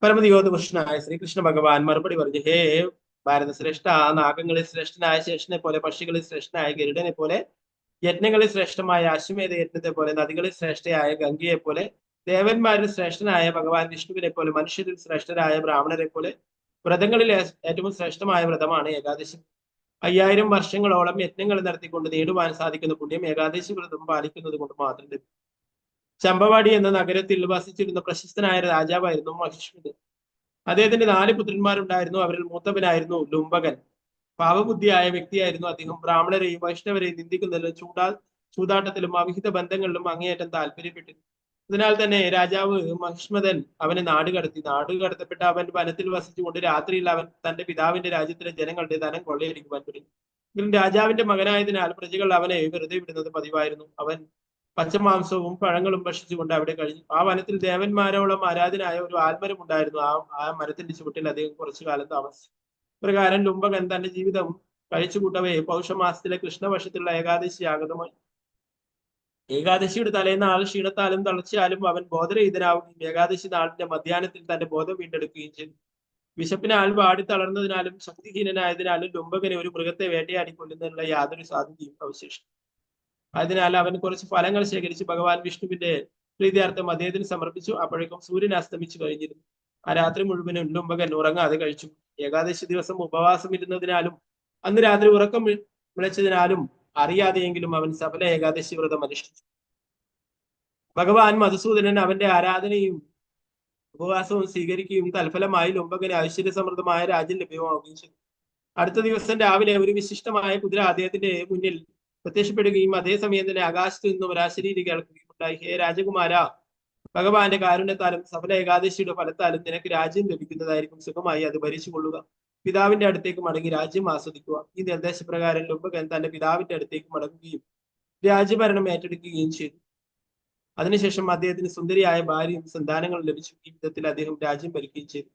പരമദിവ്യപുരുഷനായ ശ്രീകൃഷ്ണ ഭഗവാൻ മറുപടി പറഞ്ഞു, ഹേ ഭാരത ശ്രേഷ്ഠ, ആ നാഗങ്ങളിൽ ശ്രേഷ്ഠനായ ശേഷനെ പോലെ, പക്ഷികളിൽ ശ്രേഷ്ഠനായ ഗരുഡനെ പോലെ, യജ്ഞങ്ങളിൽ ശ്രേഷ്ഠമായ അശ്വമേധ യജ്ഞത്തെ പോലെ, നദികളിൽ ശ്രേഷ്ഠയായ ഗംഗയെ പോലെ, ദേവന്മാരിൽ ശ്രേഷ്ഠനായ ഭഗവാൻ വിഷ്ണുവിനെ പോലെ മനുഷ്യരിൽ ശ്രേഷ്ഠരായ ബ്രാഹ്മണരെ പോലെ വ്രതങ്ങളിൽ ഏറ്റവും ശ്രേഷ്ഠമായ വ്രതമാണ് ഏകാദശി. 5000 വർഷങ്ങളോളം യജ്ഞങ്ങൾ നടത്തിക്കൊണ്ട് നേടുവാൻ സാധിക്കുന്ന പുണ്യം ഏകാദശി വ്രതം പാലിക്കുന്നത് കൊണ്ട് മാത്രം ലഭിക്കും. ചമ്പവാടി എന്ന നഗരത്തിൽ വസിച്ചിരുന്ന പ്രശസ്തനായ രാജാവായിരുന്നു മഹിഷ്മതി. അദ്ദേഹത്തിന് 4 പുത്രന്മാരുണ്ടായിരുന്നു. അവരിൽ മൂത്തവനായിരുന്നു ലുംബകൻ. പാവബുദ്ധിയായ വ്യക്തിയായിരുന്നു അദ്ദേഹം. ബ്രാഹ്മണരെയും വൈഷ്ണവരെയും നിന്ദിക്കുന്നതിലും ചൂതാട്ടത്തിലും അവിഹിത ബന്ധങ്ങളിലും അങ്ങേയറ്റം താല്പര്യപ്പെട്ടിരുന്നു. അതിനാൽ തന്നെ രാജാവ് മഹിഷ്മതൻ അവനെ നാടുകടത്തപ്പെട്ട അവൻ വനത്തിൽ വസിച്ചുകൊണ്ട് രാത്രിയിൽ അവൻ തന്റെ പിതാവിന്റെ രാജ്യത്തിലെ ജനങ്ങളുടെ ധനം കൊള്ളയടിക്കുവാൻ തുടങ്ങി. എങ്കിലും രാജാവിന്റെ മകനായതിനാൽ പ്രജകൾ അവനെ വെറുതെ വിടുന്നത് പതിവായിരുന്നു. അവൻ പച്ചമാംസവും പഴങ്ങളും ഭക്ഷിച്ചുകൊണ്ട് അവിടെ കഴിഞ്ഞു. ആ വനത്തിൽ ദേവന്മാരോളം ആരാധനായ ഒരു ആൽമരം ഉണ്ടായിരുന്നു. ആ മരത്തിന്റെ ചുവട്ടിൽ അദ്ദേഹം കുറച്ചു കാലം താമസിച്ചു. പ്രകാരം ലുംബകൻ തന്റെ ജീവിതം കഴിച്ചുകൂട്ടവേ പൗഷമാസത്തിലെ കൃഷ്ണപക്ഷത്തിലുള്ള ഏകാദശി ആഗതമായി. ഏകാദശിയുടെ തലേന്നാൾ ക്ഷീണത്താലും തളർച്ചയാലും അവൻ ബോധരഹിതനാവുകയും ഏകാദശി നാളിന്റെ മധ്യാഹ്നത്തിൽ തന്റെ ബോധം വീണ്ടെടുക്കുകയും ചെയ്തു. വിശപ്പിനാൽ വാടി തളർന്നതിനാലും ശക്തിഹീനനായതിനാലും ലുംബകനെ ഒരു മൃഗത്തെ വേട്ടയാടി കൊല്ലുന്നതിനുള്ള യാതൊരു സാധ്യതയും അവശേഷിച്ചു. അതിനാൽ അവൻ കുറച്ച് ഫലങ്ങൾ ശേഖരിച്ച് ഭഗവാൻ വിഷ്ണുവിന്റെ പ്രീതിയാർത്ഥം അദ്ദേഹത്തിന് സമർപ്പിച്ചു. അപ്പോഴേക്കും സൂര്യൻ അസ്തമിച്ചു കഴിഞ്ഞിരുന്നു. ആ രാത്രി മുഴുവനും ലുംബകൻ ഉറങ്ങാതെ കഴിച്ചു. ഏകാദശി ദിവസം ഉപവാസം ഇരുന്നതിനാലും അന്ന് രാത്രി ഉറക്കം വിളിച്ചതിനാലും അറിയാതെയെങ്കിലും അവൻ സഫല ഏകാദശി വ്രതം അനുഷ്ഠിച്ചു. ഭഗവാൻ മധുസൂദനൻ അവന്റെ ആരാധനയും ഉപവാസവും സ്വീകരിക്കുകയും തൽഫലമായി ലുംബകന് ഐശ്വര്യസമൃദ്ധമായ രാജ്യം ലഭ്യമാവുകയും ചെയ്തു. അടുത്ത ദിവസം രാവിലെ ഒരു വിശിഷ്ടമായ കുതിര അദ്ദേഹത്തിന്റെ മുന്നിൽ പ്രത്യക്ഷപ്പെടുകയും അതേസമയം തന്നെ ആകാശത്തു നിന്നും ഒരാശരീരി കേൾക്കുകയും ഉണ്ടായി. ഹേ രാജകുമാര, ഭഗവാന്റെ കാരുണ്യത്താലും സഫല ഏകാദശിയുടെ ഫലത്താലും നിനക്ക് രാജ്യം ലഭിക്കുന്നതായിരിക്കും. സുഖമായി അത് ഭരിച്ചുകൊള്ളുക. പിതാവിന്റെ അടുത്തേക്ക് മടങ്ങി രാജ്യം ആസ്വദിക്കുക. ഈ നിർദ്ദേശപ്രകാരം ലുംബകൻ തന്റെ പിതാവിന്റെ അടുത്തേക്ക് മടങ്ങുകയും രാജ്യഭരണം ഏറ്റെടുക്കുകയും ചെയ്തു. അതിനുശേഷം അദ്ദേഹത്തിന് സുന്ദരിയായ ഭാര്യയും സന്താനങ്ങളും ലഭിച്ചു. ഈ വിധത്തിൽ അദ്ദേഹം രാജ്യം ഭരിക്കുകയും ചെയ്തു.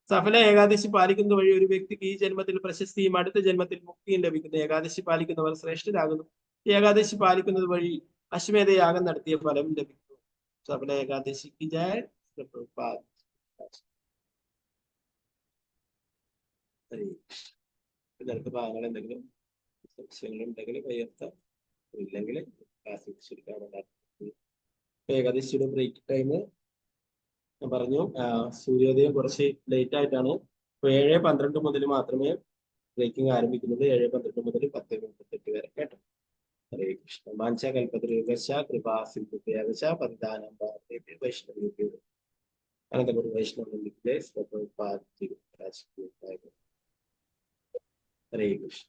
സഫല ഏകാദശി പാലിക്കുന്ന വഴി ഒരു വ്യക്തിക്ക് ഈ ജന്മത്തിൽ പ്രശസ്തിയും അടുത്ത ജന്മത്തിൽ മുക്തിയും ലഭിക്കുന്നു. ഏകാദശി പാലിക്കുന്നവർ ശ്രേഷ്ഠരാകുന്നു. ഏകാദശി പാലിക്കുന്നത് വഴി അശ്വമേധയാഗം നടത്തിയ ഫലം ലഭിക്കുന്നു. സഫല ഏകാദശിക്ക് ജയ. നിങ്ങൾക്ക് ഭാഗങ്ങൾ എന്തെങ്കിലും സംശയങ്ങളുണ്ടെങ്കിൽ ഉയർത്താം, ഇല്ലെങ്കിൽ ക്ലാസ് ചുരുക്കാറുണ്ടാകും. ഏകാദശിയുടെ ബ്രേക്ക് ടൈം ഞാൻ പറഞ്ഞു. സൂര്യോദയം കുറച്ച് ലേറ്റ് ആയിട്ടാണ്. 7:12 മുതൽ മാത്രമേ ബ്രേക്കിംഗ് ആരംഭിക്കുന്നത്. 7:12 മുതൽ 10:38 വരെ. കേട്ടോ. ഹരേ കൃഷ്ണ. മാഞ്ച കൽപതരുഗശ കൃപാ സിന്ധുഭ്യവശ പതിദാനം ഭാരതേഭ്യോ വൈഷ്ണവേഭ്യോ അനന്തപുരി വൈഷ്ണവ. ഹരേ കൃഷ്ണ.